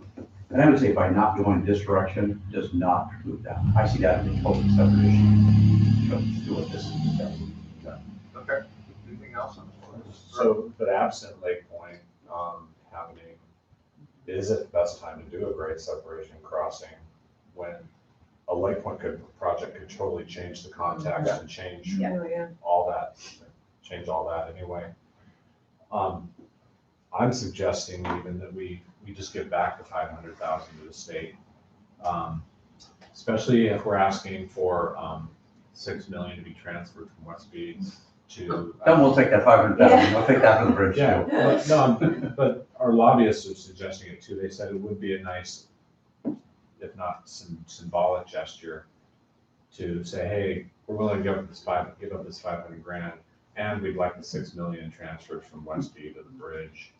Speaker 10: And I would say by not going this direction does not move that. I see that as a totally separate issue. So let's do what this is discussing.
Speaker 3: Okay, anything else on this?
Speaker 2: So, but absent Lake Point happening, is it the best time to do a grade separation crossing when a Lake Point project could totally change the context and change all that, change all that anyway? I'm suggesting even that we just give back the 500,000 to the state. Especially if we're asking for 6 million to be transferred from Westby to.
Speaker 10: Then we'll take that 500,000, we'll take that for the bridge
Speaker 2: Yeah,
Speaker 10: too.
Speaker 2: but, no, but our lobbyists are suggesting it too. They said it would be a nice, if not symbolic gesture to say, hey, we're willing to give up this 500 grand, and we'd like the 6 million transferred from Westby to the bridge.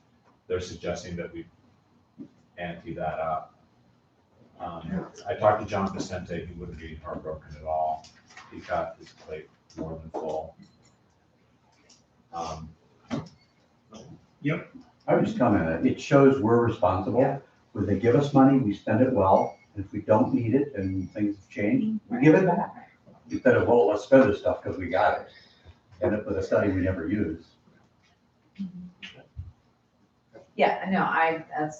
Speaker 2: They're suggesting that we ante that up. I talked to John Vicente, he wouldn't be heartbroken at all. He got his plate more than full.
Speaker 10: I would just comment on it. It shows we're responsible. When they give us money, we spend it well. And if we don't need it and things have changed, we give it back. Instead of, well, let's spend this stuff because we got it. End up with a study we never use.
Speaker 5: Yeah, no,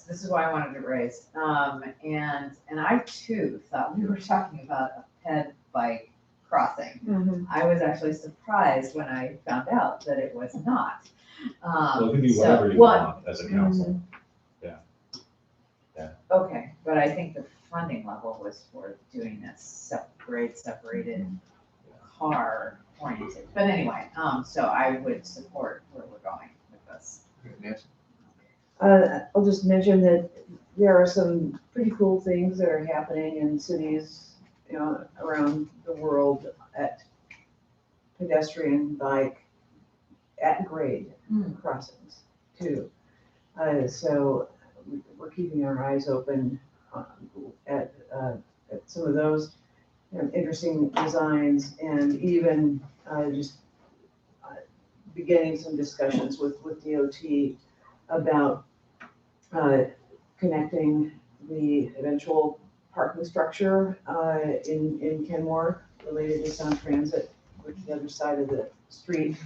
Speaker 5: this is why I wanted to raise. And I too thought we were talking about a ped bike crossing. I was actually surprised when I found out that it was not.
Speaker 2: Well, it can be
Speaker 5: so
Speaker 2: whatever you want as a council.
Speaker 5: Okay, but I think the funding level was for doing this grade separated car oriented. But anyway, so I would support where we're going with this.
Speaker 3: Nancy?
Speaker 8: I'll just mention that there are some pretty cool things that are happening in cities, you know, around the world at pedestrian, bike, at grade crossings too. So we're keeping our eyes open at some of those interesting designs, and even just beginning some discussions with DOT about connecting the eventual parking structure in Kenmore related to Sound Transit with the other side of the street,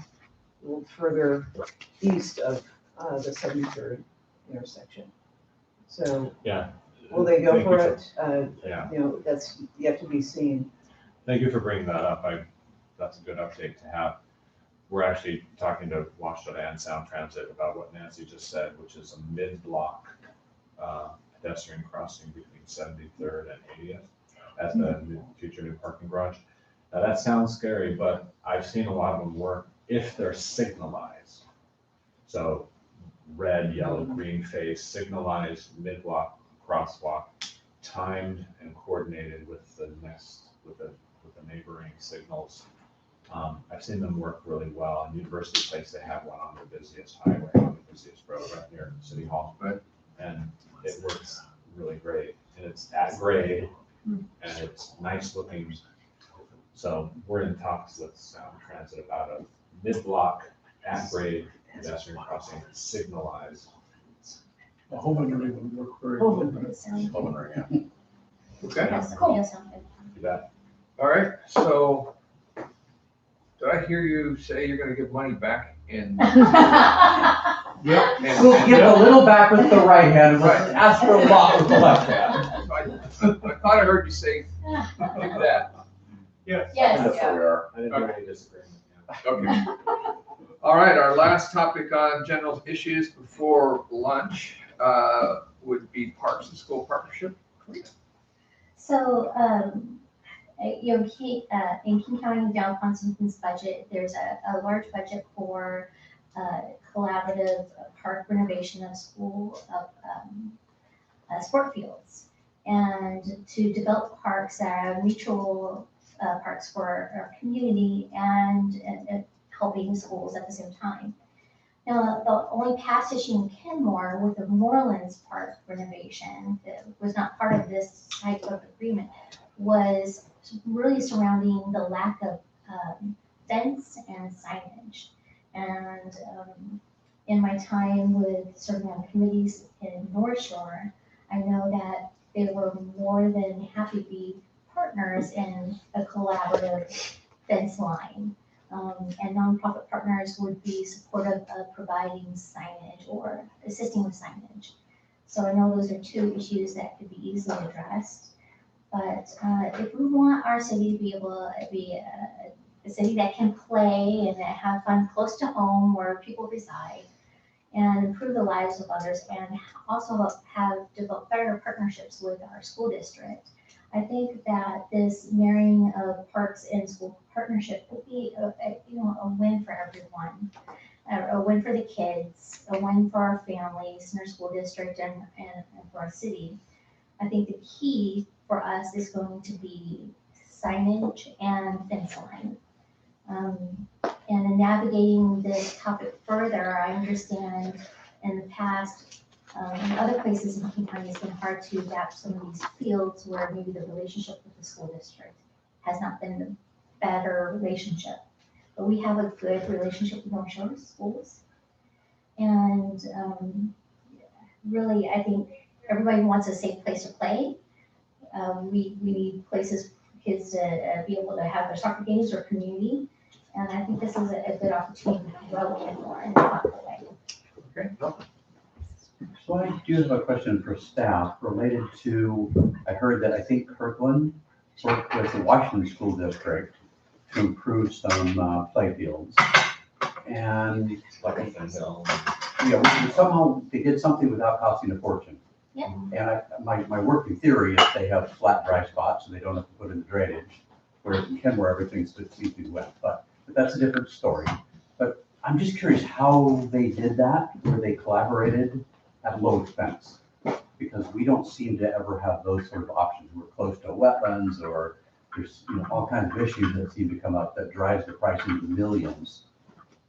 Speaker 8: a little further east of the 73rd intersection. So
Speaker 2: Yeah.
Speaker 8: will they go
Speaker 2: Thank
Speaker 8: for
Speaker 2: you
Speaker 8: it?
Speaker 2: Yeah.
Speaker 8: You know, that's yet to be seen.
Speaker 2: Thank you for bringing that up. That's a good update to have. we're actually talking to WashDOT and Sound Transit about what Nancy just said, which is a mid-block pedestrian crossing between 73rd and 80th at the future new parking garage. Now that sounds scary, but I've seen a lot of them work if they're signalized. So red, yellow, green phase, signalized mid-block crosswalk, timed and coordinated with the neighboring signals. I've seen them work really well. In University Place, they have one on the busiest highway, on the busiest road right near City Hall.
Speaker 3: Right.
Speaker 2: And it works really great. And it's at grade and it's nice looking. So we're in talks with Sound Transit about a mid-block at grade pedestrian crossing signalized.
Speaker 4: The Holman Ring would work very
Speaker 8: Oh,
Speaker 4: well.
Speaker 6: Holman Ring, yeah.
Speaker 3: Okay,
Speaker 7: Yes,
Speaker 1: Cool.
Speaker 7: yes, sounds good.
Speaker 2: Do that.
Speaker 3: all right, so did I hear you say you're gonna give money back in?
Speaker 4: Yep.
Speaker 10: We'll give a little back with the right hand, and we'll
Speaker 3: Right.
Speaker 10: ask for a lot with the left hand.
Speaker 3: I thought I heard you say that.
Speaker 7: Yes,
Speaker 6: That's where we are.
Speaker 2: I didn't hear any disagreement. Yeah.
Speaker 3: Okay. All right, our last topic on general issues before lunch would be Parks and School Partnership.
Speaker 7: So, in King County downtown Simpson's budget, there's a large budget for collaborative park renovation of sport fields. And to develop parks that are mutual parks for our community and helping schools at the same time. Now, the only past issue in Kenmore with the Morelands Park renovation that was not part of this type of agreement was really surrounding the lack of fence and signage. And in my time with serving on committees in North Shore, I know that they were more than happy to be partners in a collaborative fence line. And nonprofit partners would be supportive of providing signage or assisting with signage. So I know those are two issues that could be easily addressed. But if we want our city to be able to be a city that can play and that have fun close to home where people reside and improve the lives of others and also have developed better partnerships with our school district, I think that this marrying of parks and school partnership would be a win for everyone, a win for the kids, a win for our families and our school district and for our city. I think the key for us is going to be signage and fence line. And in navigating this topic further, I understand in the past, in other places in King County, it's been hard to adapt some of these fields where maybe the relationship with the school district has not been the better relationship. But we have a good relationship with North Shore schools. And really, I think everybody wants a safe place to play. We need places for kids to be able to have their soccer games or community. And I think this is a good opportunity to grow Kenmore in a thoughtful way.
Speaker 3: Okay,
Speaker 10: So I do have a question for staff related to, I heard that I think Kirkland worked with the Washington School District to improve some playfields. And
Speaker 2: Like a fence.
Speaker 10: somehow they did something without costing a fortune.
Speaker 7: Yep.
Speaker 10: And my working theory is they have flat, dry spots, so they don't have to put in the drainage. Whereas in Kenmore, everything's completely wet, but that's a different story. But I'm just curious how they did that, where they collaborated at low expense. Because we don't seem to ever have those sort of options. We're close to wetlands, or there's all kinds of issues that seem to come up that drives the price into the millions.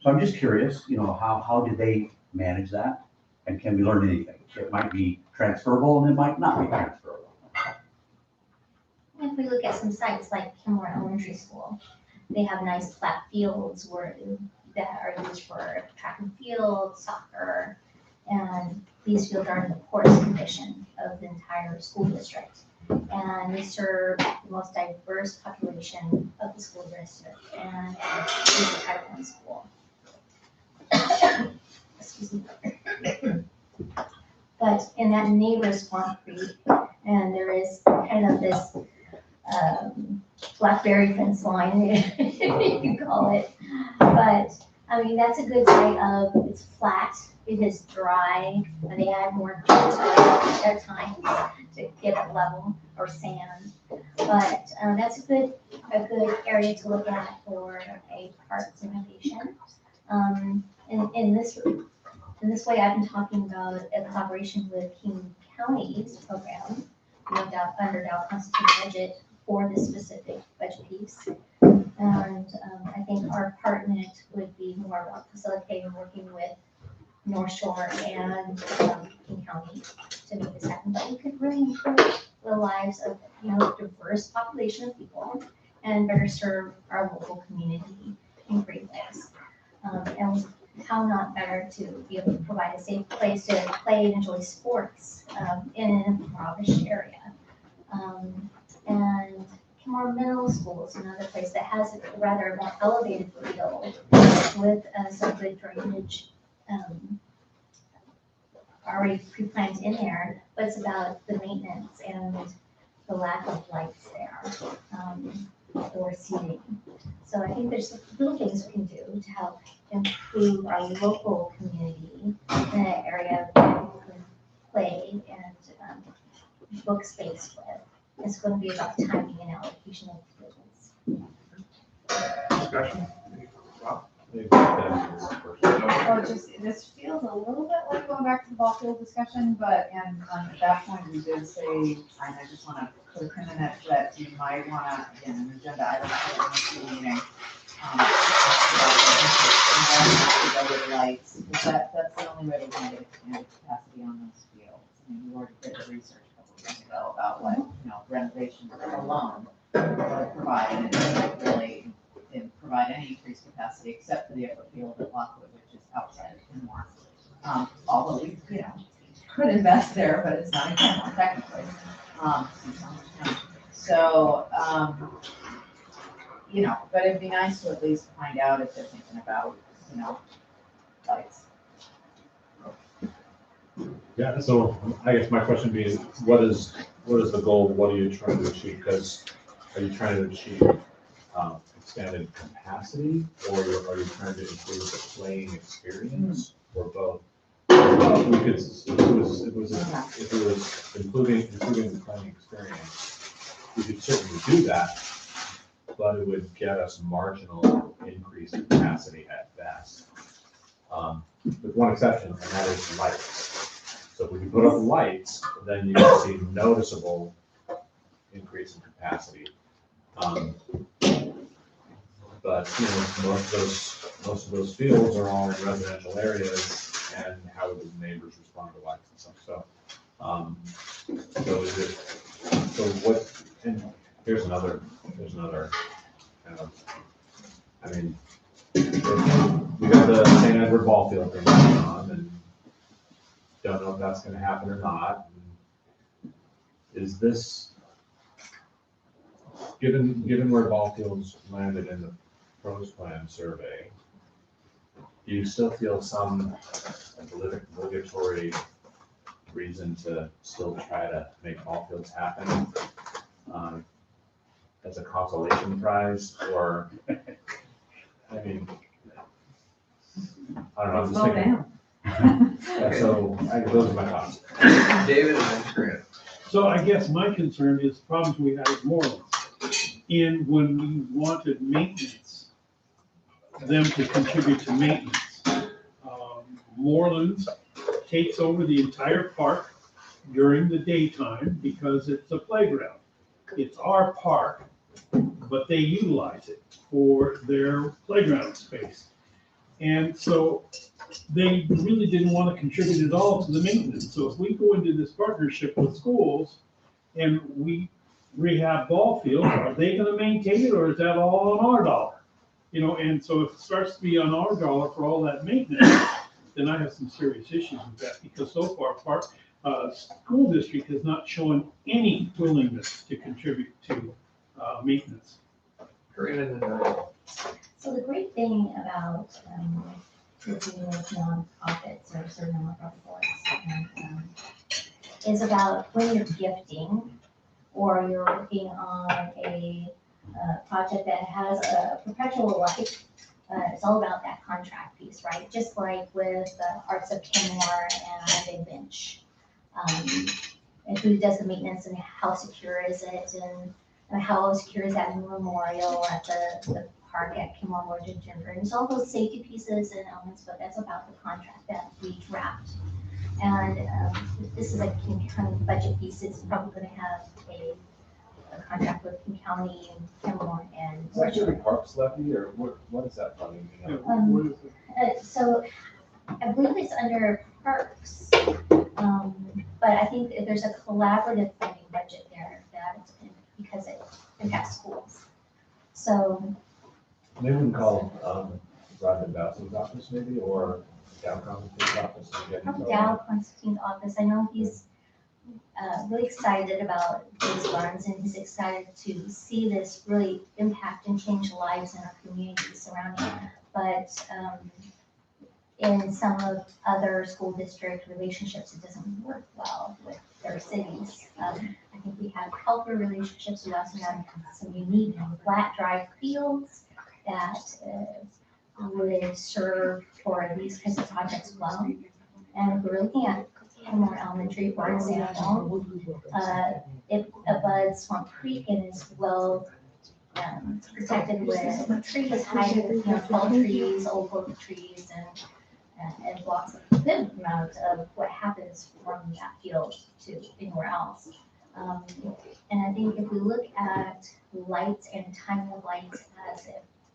Speaker 10: So I'm just curious, how did they manage that? And can we learn anything? It might be transferable and it might not be transferable.
Speaker 7: If we look at some sites like Kenmore Elementary School, they have nice flat fields that are used for track and field, soccer, and these fields are in the poorest condition of the entire school district. And they serve the most diverse population of the school district, and it's a Title I school. Excuse me. But in that neighbor Swan Creek, and there is kind of this blackberry fence line, you can call it. But I mean, that's a good site of, it's flat, it is dry, and they add more dirt to it at times to get it level, or sand. But that's a good area to look at for a parks innovation. In this way, I've been talking about a collaboration with King County's program, under Dow Constitute budget for this specific budget piece. And I think our partner would be more about facilitating, working with North Shore and King County to make this happen. But we could really improve the lives of, diverse population of people and better serve our local community in great ways. And how not better to be able to provide a safe place to play and enjoy sports in an impoverished area. And Kenmore Middle School is another place that has a rather more elevated field with some good drainage already pre-planned in there, but it's about the maintenance and the lack of lights there, or seating. So I think there's little things we can do to help improve our local community in an area that we can play and book space with. It's going to be about timing and allocation of fields.
Speaker 3: Discussion? Rob?
Speaker 11: Well, this feels a little bit like going back to the ball field discussion, but, and at that point, we did say, and I just want to put a pin in it, that you might want to, again, an agenda item for the meeting. Lights, because that's the only way we're going to get expanded capacity on those fields. I mean, we already did the research a couple of years ago about what, renovations alone would provide, and it doesn't really provide any increased capacity except for the upper field at Lockwood, which is outside of Kenmore. Although we, could invest there, but it's not in Kenmore technically. So, but it'd be nice to at least find out if they're thinking about, lights.
Speaker 2: Yeah, so I guess my question being, what is the goal? What are you trying to achieve? Because are you trying to achieve expanded capacity, or are you trying to improve the playing experience, or both? We could, if it was improving the playing experience, we could certainly do that, but it would get us marginal increase in capacity at best. With one exception, and that is lights. So if we can put up lights, then you can see noticeable increase in capacity. But most of those fields are all in residential areas, and how would the neighbors respond to lights and stuff? And here's another kind of, I mean, we got the St. Edward ball field thing going on, and don't know if that's gonna happen or not. Is this, given where ball fields landed in the pros plan survey, do you still feel some obligatory reason to still try to make ball fields happen as a consolation prize, or, I mean, I don't know, I'm just thinking. So, those are my thoughts.
Speaker 3: David and then Grant.
Speaker 4: So I guess my concern is the problems we had with Moreland. And when we wanted maintenance, them to contribute to maintenance. Moreland takes over the entire park during the daytime because it's a playground. It's our park, but they utilize it for their playground space. And so they really didn't want to contribute at all to the maintenance. So if we go into this partnership with schools and we rehab ball fields, are they going to maintain it, or is that all on our dollar? And so if it starts to be on our dollar for all that maintenance, then I have some serious issues with that, because so far, school district has not shown any willingness to contribute to maintenance.
Speaker 3: Grant and then
Speaker 7: So the great thing about working with nonprofits or certain nonprofit boards is about when you're gifting or you're working on a project that has a perpetual life, it's all about that contract piece, right? Just like with the Arts of Kenmore and Big Bench. And who does the maintenance and how secure is it and how secure is that memorial at the park at Kenmore Washington Jennifer. There's all those safety pieces and elements, but that's about the contract that we draft. And if this is a King County budget piece, it's probably gonna have a contract with King County and Kenmore and.
Speaker 2: Is that actually Parks levy or what is that funding?
Speaker 7: So I believe it's under Parks, but I think that there's a collaborative funding budget there that, because it impacts schools. So,
Speaker 2: Maybe we can call Rodman Bowson's office maybe, or Dow Constantine's office. and get
Speaker 7: probably
Speaker 2: info.
Speaker 7: Dow Constantine's office, I know he's really excited about these funds, and he's excited to see this really impact and change lives in our community surrounding it. But in some of other school district relationships, it doesn't work well with their cities. I think we have healthier relationships. We also have some unique flat dry fields that would serve for these kinds of projects well. And if we're looking at Kenmore Elementary, for example, it abuts Swamp Creek and is well protected with trees, high, tall trees, old growth trees, and blocks a good amount of what happens from that field to anywhere else. And I think if we look at lights and timing of lights as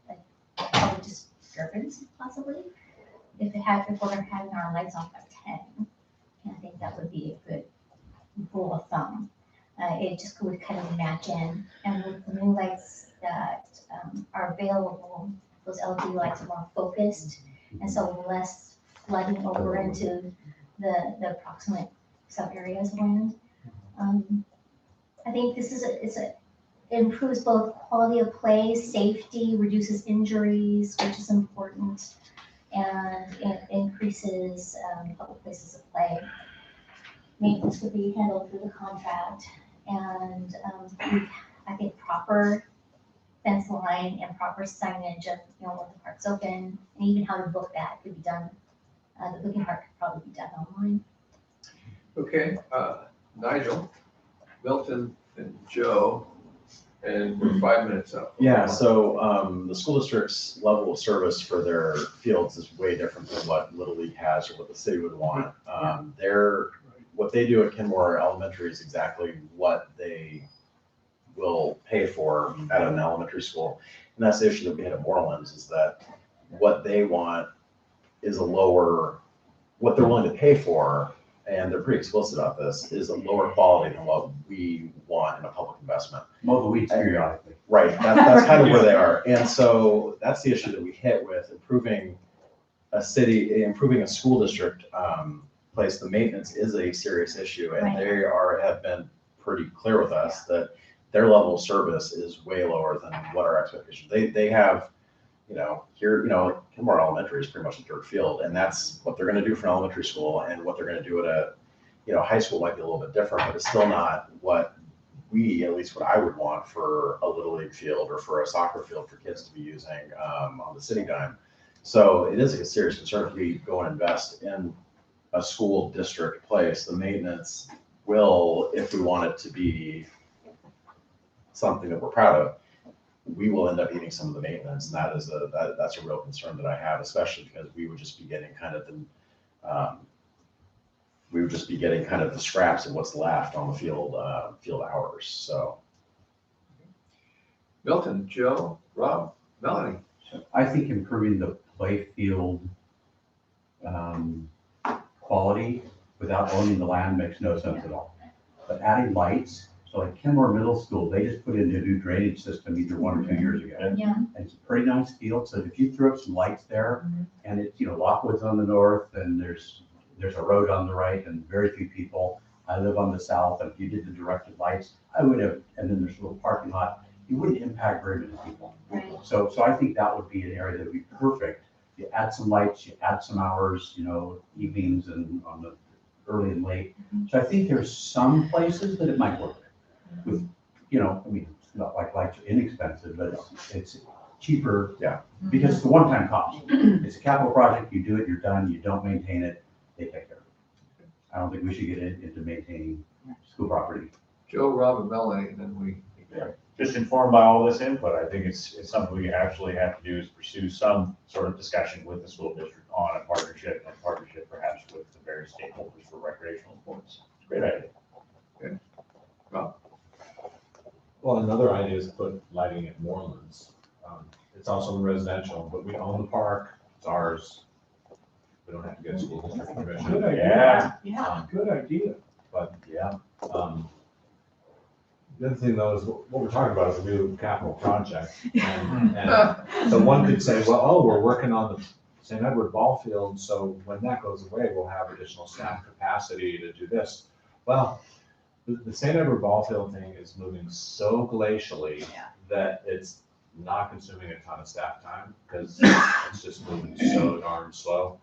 Speaker 7: a public disturbance, possibly, if we're having our lights off at 10, I think that would be a good rule of thumb. It just would kind of match in, and with the new lights that are available, those LED lights are more focused, and so less flooding over into the approximate sub areas of land. I think this is it improves both quality of play, safety, reduces injuries, which is important, and it increases public places of play. Maintenance would be handled through the contract, and I think proper fence line and proper signage of, when the park's open, and even how to book that could be done. The booking part could probably be done online.
Speaker 3: Okay, Nigel, Milton, and Joe, and we're 5 minutes up.
Speaker 6: Yeah, so the school district's level of service for their fields is way different than what Little League has or what the city would want. What they do at Kenmore Elementary is exactly what they will pay for at an elementary school. And that's the issue that we had at Morelands, is that what they want is what they're willing to pay for, and they're pretty explicit about this, is a lower quality than what we want in a public investment.
Speaker 10: Mow the weeds periodically.
Speaker 6: Right, that's kind of where they are. And so that's the issue that we hit with improving a school district place. The maintenance is a serious issue, and
Speaker 7: Right.
Speaker 6: they have been pretty clear with us that their level of service is way lower than what our expectations. They have, Kenmore Elementary is pretty much a dirt field, and that's what they're gonna do for an elementary school, and what they're gonna do at high school might be a little bit different, but it's still not what at least what I would want for a Little League field or for a soccer field for kids to be using on the city dime. So it is a serious concern if we go and invest in a school district place. The maintenance will, if we want it to be something that we're proud of, we will end up eating some of the maintenance, and that's a real concern that I have, especially because we would just be getting kind of the scraps of what's left on the field hours. So,
Speaker 3: Milton, Joe, Rob, Melanie.
Speaker 10: I think improving the play field quality without owning the land makes no sense at all. But adding lights, so like Kenmore Middle School, they just put in a new drainage system either 1 or 2 years ago.
Speaker 7: Yeah.
Speaker 10: And it's a pretty nice field, so if you threw up some lights there, and it's, Lockwood's on the north, and there's a road on the right, and very few people. I live on the south, and if you did the directed lights, and then there's a little parking lot, you wouldn't impact very many people.
Speaker 7: Right.
Speaker 10: So I think that would be an area that would be perfect. You add some lights, you add some hours, evenings and on the early and late. So I think there's some places that it might work with, it's not like lights are inexpensive, but it's cheaper.
Speaker 6: Yeah.
Speaker 10: Because it's a one-time cost. It's a capital project, you do it, you're done, you don't maintain it, they take care of it. I don't think we should get into maintaining school property.
Speaker 3: Joe, Rob, and Melanie, and then we.
Speaker 9: Just informed by all this input, I think it's something we actually have to do is pursue some sort of discussion with the school district on a partnership perhaps with the various stakeholders for recreational sports. It's a great idea.
Speaker 2: Well, another idea is put lighting at Morelands. It's also residential, but we own the park, it's ours. We don't have to get school district permission.
Speaker 4: Good idea.
Speaker 9: Yeah,
Speaker 4: Good idea.
Speaker 2: But,
Speaker 9: yeah.
Speaker 2: the other thing though is what we're talking about is a new capital project. And so one could say, well, oh, we're working on the St. Edward ball field, so when that goes away, we'll have additional staff capacity to do this. Well, the St. Edward ball field thing is moving so glacially
Speaker 5: Yeah.
Speaker 2: that it's not consuming a ton of staff time because it's just moving so darn slow.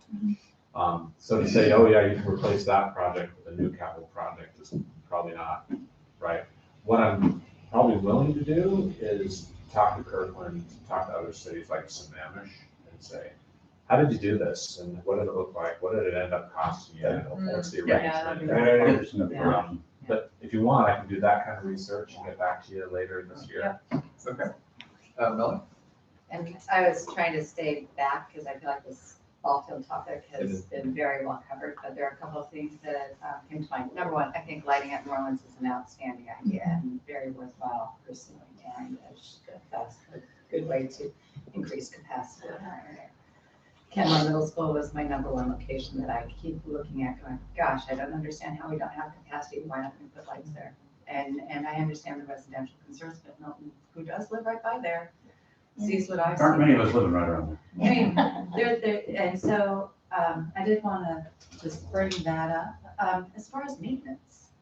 Speaker 2: So to say, oh yeah, you can replace that project with a new capital project is probably not right. What I'm probably willing to do is talk to Kirkland, talk to other cities like Sammamish and say, how did you do this? And what did it look like? What did it end up costing you? What's the
Speaker 5: Yeah,
Speaker 2: arrangement?
Speaker 5: Yeah.
Speaker 2: But if you want, I can do that kind of research and get back to you later this year.
Speaker 3: Okay. Melanie?
Speaker 11: And I was trying to stay back because I feel like this ball field topic
Speaker 2: It
Speaker 11: has
Speaker 2: is.
Speaker 11: been very well covered, but there are a couple of things that came to mind. Number one, I think lighting at New Orleans is an outstanding idea and very worthwhile personally, and a good way to increase capacity in our area. Kenmore Middle School was my number one location that I keep looking at going, gosh, I don't understand how we don't have capacity. Why don't we put lights there? And I understand the residential concerns, but Milton, who does live right by there, sees what I see.
Speaker 10: Aren't many of us living right around there.
Speaker 11: I mean, and so, I did want to just bring that up. As far as maintenance,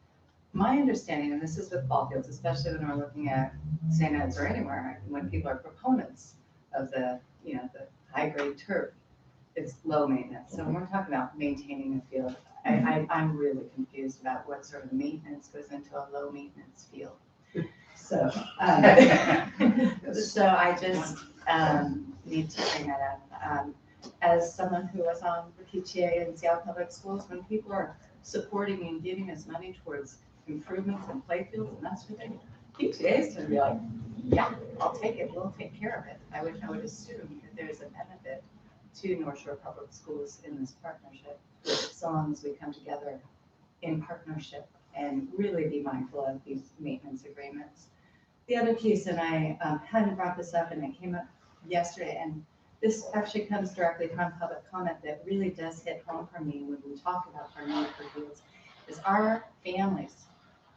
Speaker 11: my understanding, and this is with ball fields, especially when we're looking at St. Ed's or anywhere, when people are proponents of the high grade turf, it's low maintenance. So when we're talking about maintaining a field, I'm really confused about what sort of maintenance goes into a low maintenance field. So, so I just need to bring that up. As someone who was on the PTA in Seattle Public Schools, when people are supporting and giving us money towards improvements in playfields and that sort of thing, PTA is going to be like, yeah, I'll take it, we'll take care of it. I would assume that there's a benefit to North Shore Public Schools in this partnership, so long as we come together in partnership and really be mindful of these maintenance agreements. The other piece, and I hadn't brought this up and it came up yesterday, and this actually comes directly from public comment that really does hit home for me when we talk about our need for fields, is our families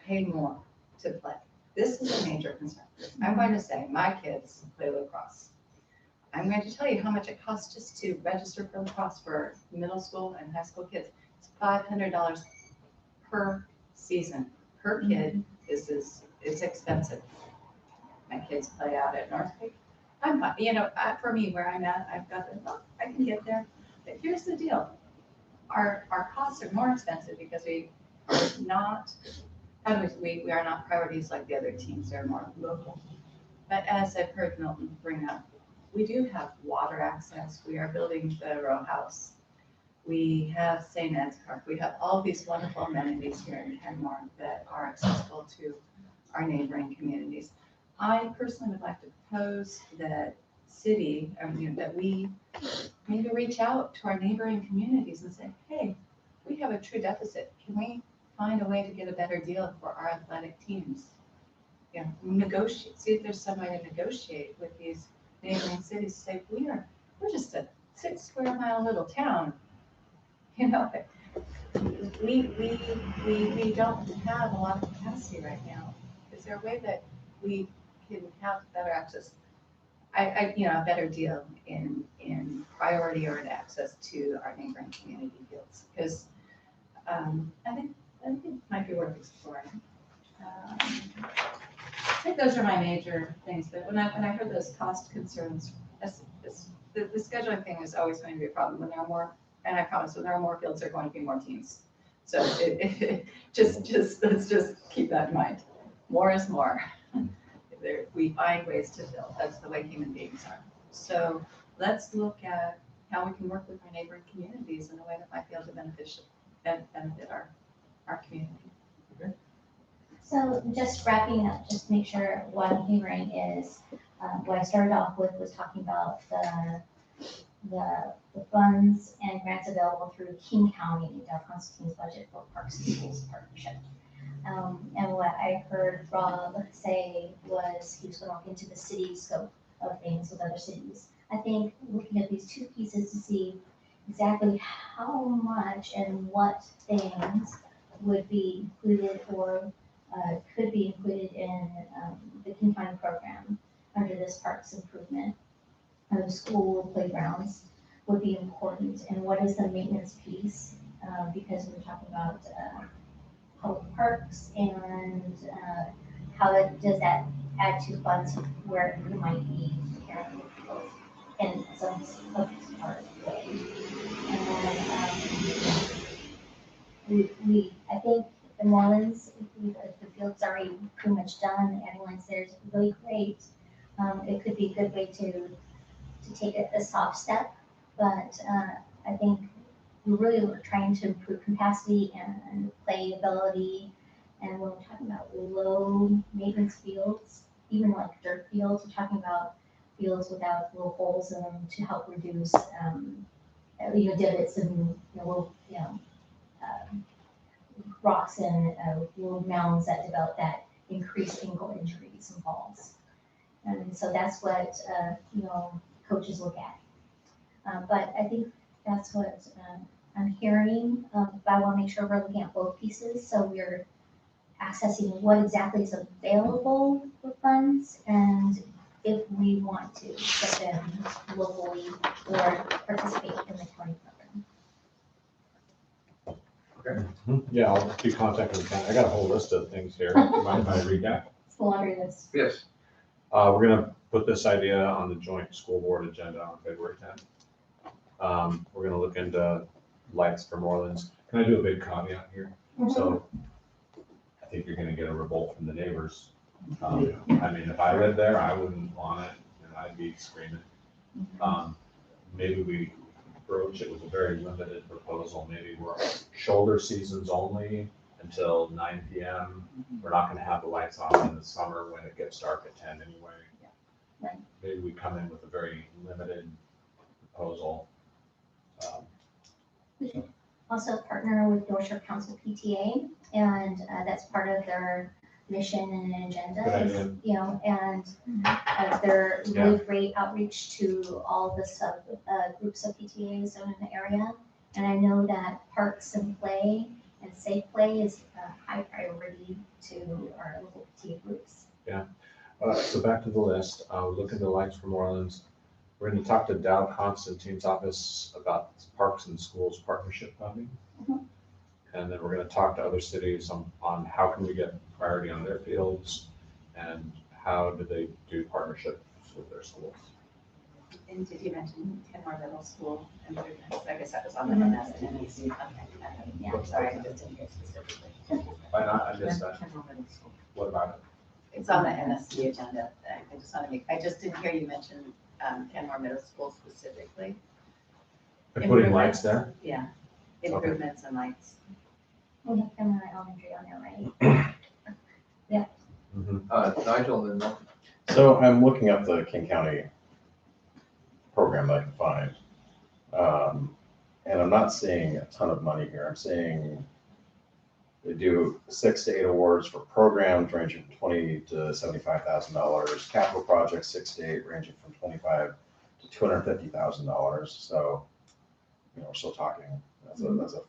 Speaker 11: pay more to play. This is a major concern. I'm going to say my kids play lacrosse. I'm going to tell you how much it costs just to register for lacrosse for middle school and high school kids. It's $500 per season, per kid. It's expensive. My kids play out at North Peak. I'm fine, for me, where I'm at, I've got I can get there. But here's the deal. Our costs are more expensive because we are not priorities like the other teams. They're more local. But as I've heard Milton bring up, we do have water access. We are building the row house. We have St. Ed's Park. We have all these wonderful amenities here in Kenmore that are accessible to our neighboring communities. I personally would like to propose that that we maybe reach out to our neighboring communities and say, hey, we have a true deficit. Can we find a way to get a better deal for our athletic teams? Negotiate, see if there's some way to negotiate with these neighboring cities, say, we're just a 6 square mile little town. We don't have a lot of capacity right now. Is there a way that we can have better access? A better deal in priority or in access to our neighboring community fields, because I think it might be worth exploring. I think those are my major things, but when I heard those cost concerns, the scheduling thing is always going to be a problem. When there are more, and I promise, when there are more fields, there are going to be more teams. So let's just keep that in mind. More is more. we find ways to build. That's the way human beings are. So let's look at how we can work with our neighboring communities in a way that might be able to benefit our community.
Speaker 7: So just wrapping up, just to make sure what I'm hearing is, what I started off with was talking about the funds and grants available through King County, Dow Constantine's budget for Parks and Schools Partnership. And what I heard Rob say was he was going to look into the city scope of things with other cities. I think looking at these two pieces to see exactly how much and what things would be included or could be included in the King County program under this parks improvement of school playgrounds would be important. And what is the maintenance piece? Because we're talking about public parks and how does that add to funds where you might be carrying both in some part of the way. And I think the Morelands, the field's already pretty much done, the ambulance there is really great. It could be a good way to take a soft step, but I think we really were trying to improve capacity and playability. And when we're talking about low maintenance fields, even like dirt fields, we're talking about fields without little holes in them to help reduce, divots and, rocks and little mounds that develop that increase ankle injuries and falls. And so that's what, coaches look at. But I think that's what I'm hearing, but I want to make sure we're looking at both pieces. So we're accessing what exactly is available for funds and if we want to get them locally or participate in the county program.
Speaker 2: Yeah, I'll be contacting the county. I got a whole list of things here. Do you mind if I read that?
Speaker 7: It's the laundry list.
Speaker 3: Yes.
Speaker 2: We're gonna put this idea on the joint school board agenda on February 10th. We're gonna look into lights for Morelands. Can I do a big caveat here? So I think you're gonna get a revolt from the neighbors. I mean, if I lived there, I wouldn't want it and I'd be screaming. Maybe we approach it with a very limited proposal. Maybe we're shoulder seasons only until 9 p.m. We're not gonna have the lights on in the summer when it gets dark at 10 anyway.
Speaker 7: Right.
Speaker 2: Maybe we come in with a very limited proposal.
Speaker 7: Also partner with North Shore Council PTA, and that's part of their mission and agenda.
Speaker 2: Good
Speaker 7: is,
Speaker 2: idea.
Speaker 7: And their really great outreach to all the sub groups of PTAs in the area. And I know that parks and play and safe play is a high priority to our local PTA groups.
Speaker 2: So back to the list, look at the lights for Morelands. We're gonna talk to Dow Constantine's office about parks and schools partnership funding. And then we're gonna talk to other cities on how can we get priority on their fields and how do they do partnerships with their schools.
Speaker 11: And did you mention Kenmore Middle School improvements? I guess that was on the MS and NEC. Okay. Yeah, I'm sorry, I just didn't hear specifically.
Speaker 2: Why not? I missed that.
Speaker 11: Kenmore Middle School.
Speaker 2: What about
Speaker 11: It's on the NSC agenda. I just didn't hear you mention Kenmore Middle School specifically.
Speaker 2: it? And putting lights there?
Speaker 11: Yeah, improvements and lights.
Speaker 7: We have Cameron Elementary on there, right?
Speaker 3: Nigel and Milton.
Speaker 6: So I'm looking up the King County program that I can find. And I'm not seeing a ton of money here. I'm seeing they do 6 to 8 awards for programs ranging from $20,000 to $75,000. Capital projects 6 to 8 ranging from $25,000 to $250,000. So, we're still talking. That's a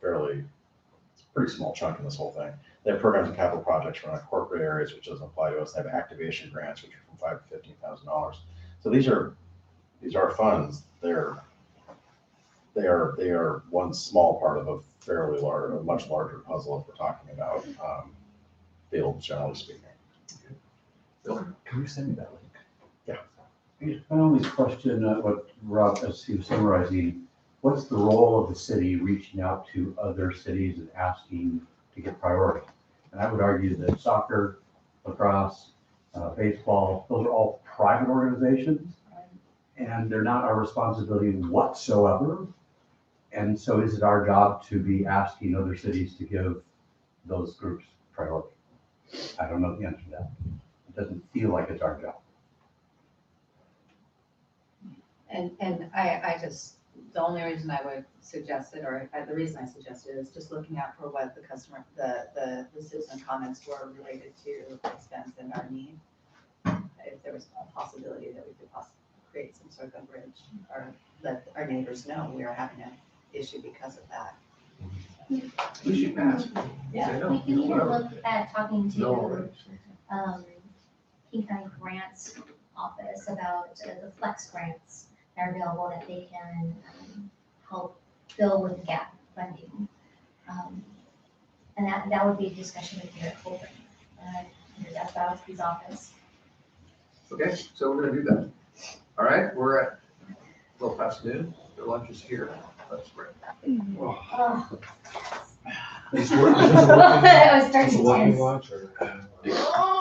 Speaker 6: pretty small chunk in this whole thing. They have programs and capital projects run in corporate areas, which doesn't apply to us. They have activation grants, which are from $5,000 to $15,000. So these are funds. They are one small part of a much larger puzzle if we're talking about fields, generally speaking.
Speaker 9: Can you send me that link?
Speaker 10: My only question, what Rob, as he was summarizing, what's the role of the city reaching out to other cities and asking to get priority? And I would argue that soccer, lacrosse, baseball, those are all private organizations. And they're not our responsibility whatsoever. And so is it our job to be asking other cities to give those groups priority? I don't know the answer to that. It doesn't feel like it's our job.
Speaker 11: And I just, the only reason I would suggest it, or the reason I suggest it is just looking out for what the customer, the citizen comments were related to expense and our need. If there was a possibility that we could possibly create some sort of bridge or let our neighbors know we are having an issue because of that.
Speaker 3: We should ask.
Speaker 11: Yeah.
Speaker 3: Say no,
Speaker 7: We can even
Speaker 3: whatever.
Speaker 7: look at talking
Speaker 3: No,
Speaker 7: to, King County Grants Office about the flex grants that are available that they can, help fill with the gap funding. And that would be a discussion with Garrett Colburn, that's Bowski's office.
Speaker 3: Okay, so we're gonna do that. All right, we're at a little past noon. The lunch is here. Let's break.
Speaker 7: Oh.
Speaker 2: Is this a working-
Speaker 7: I was starting
Speaker 2: is this a
Speaker 7: to
Speaker 2: working
Speaker 7: tense.
Speaker 2: lunch or?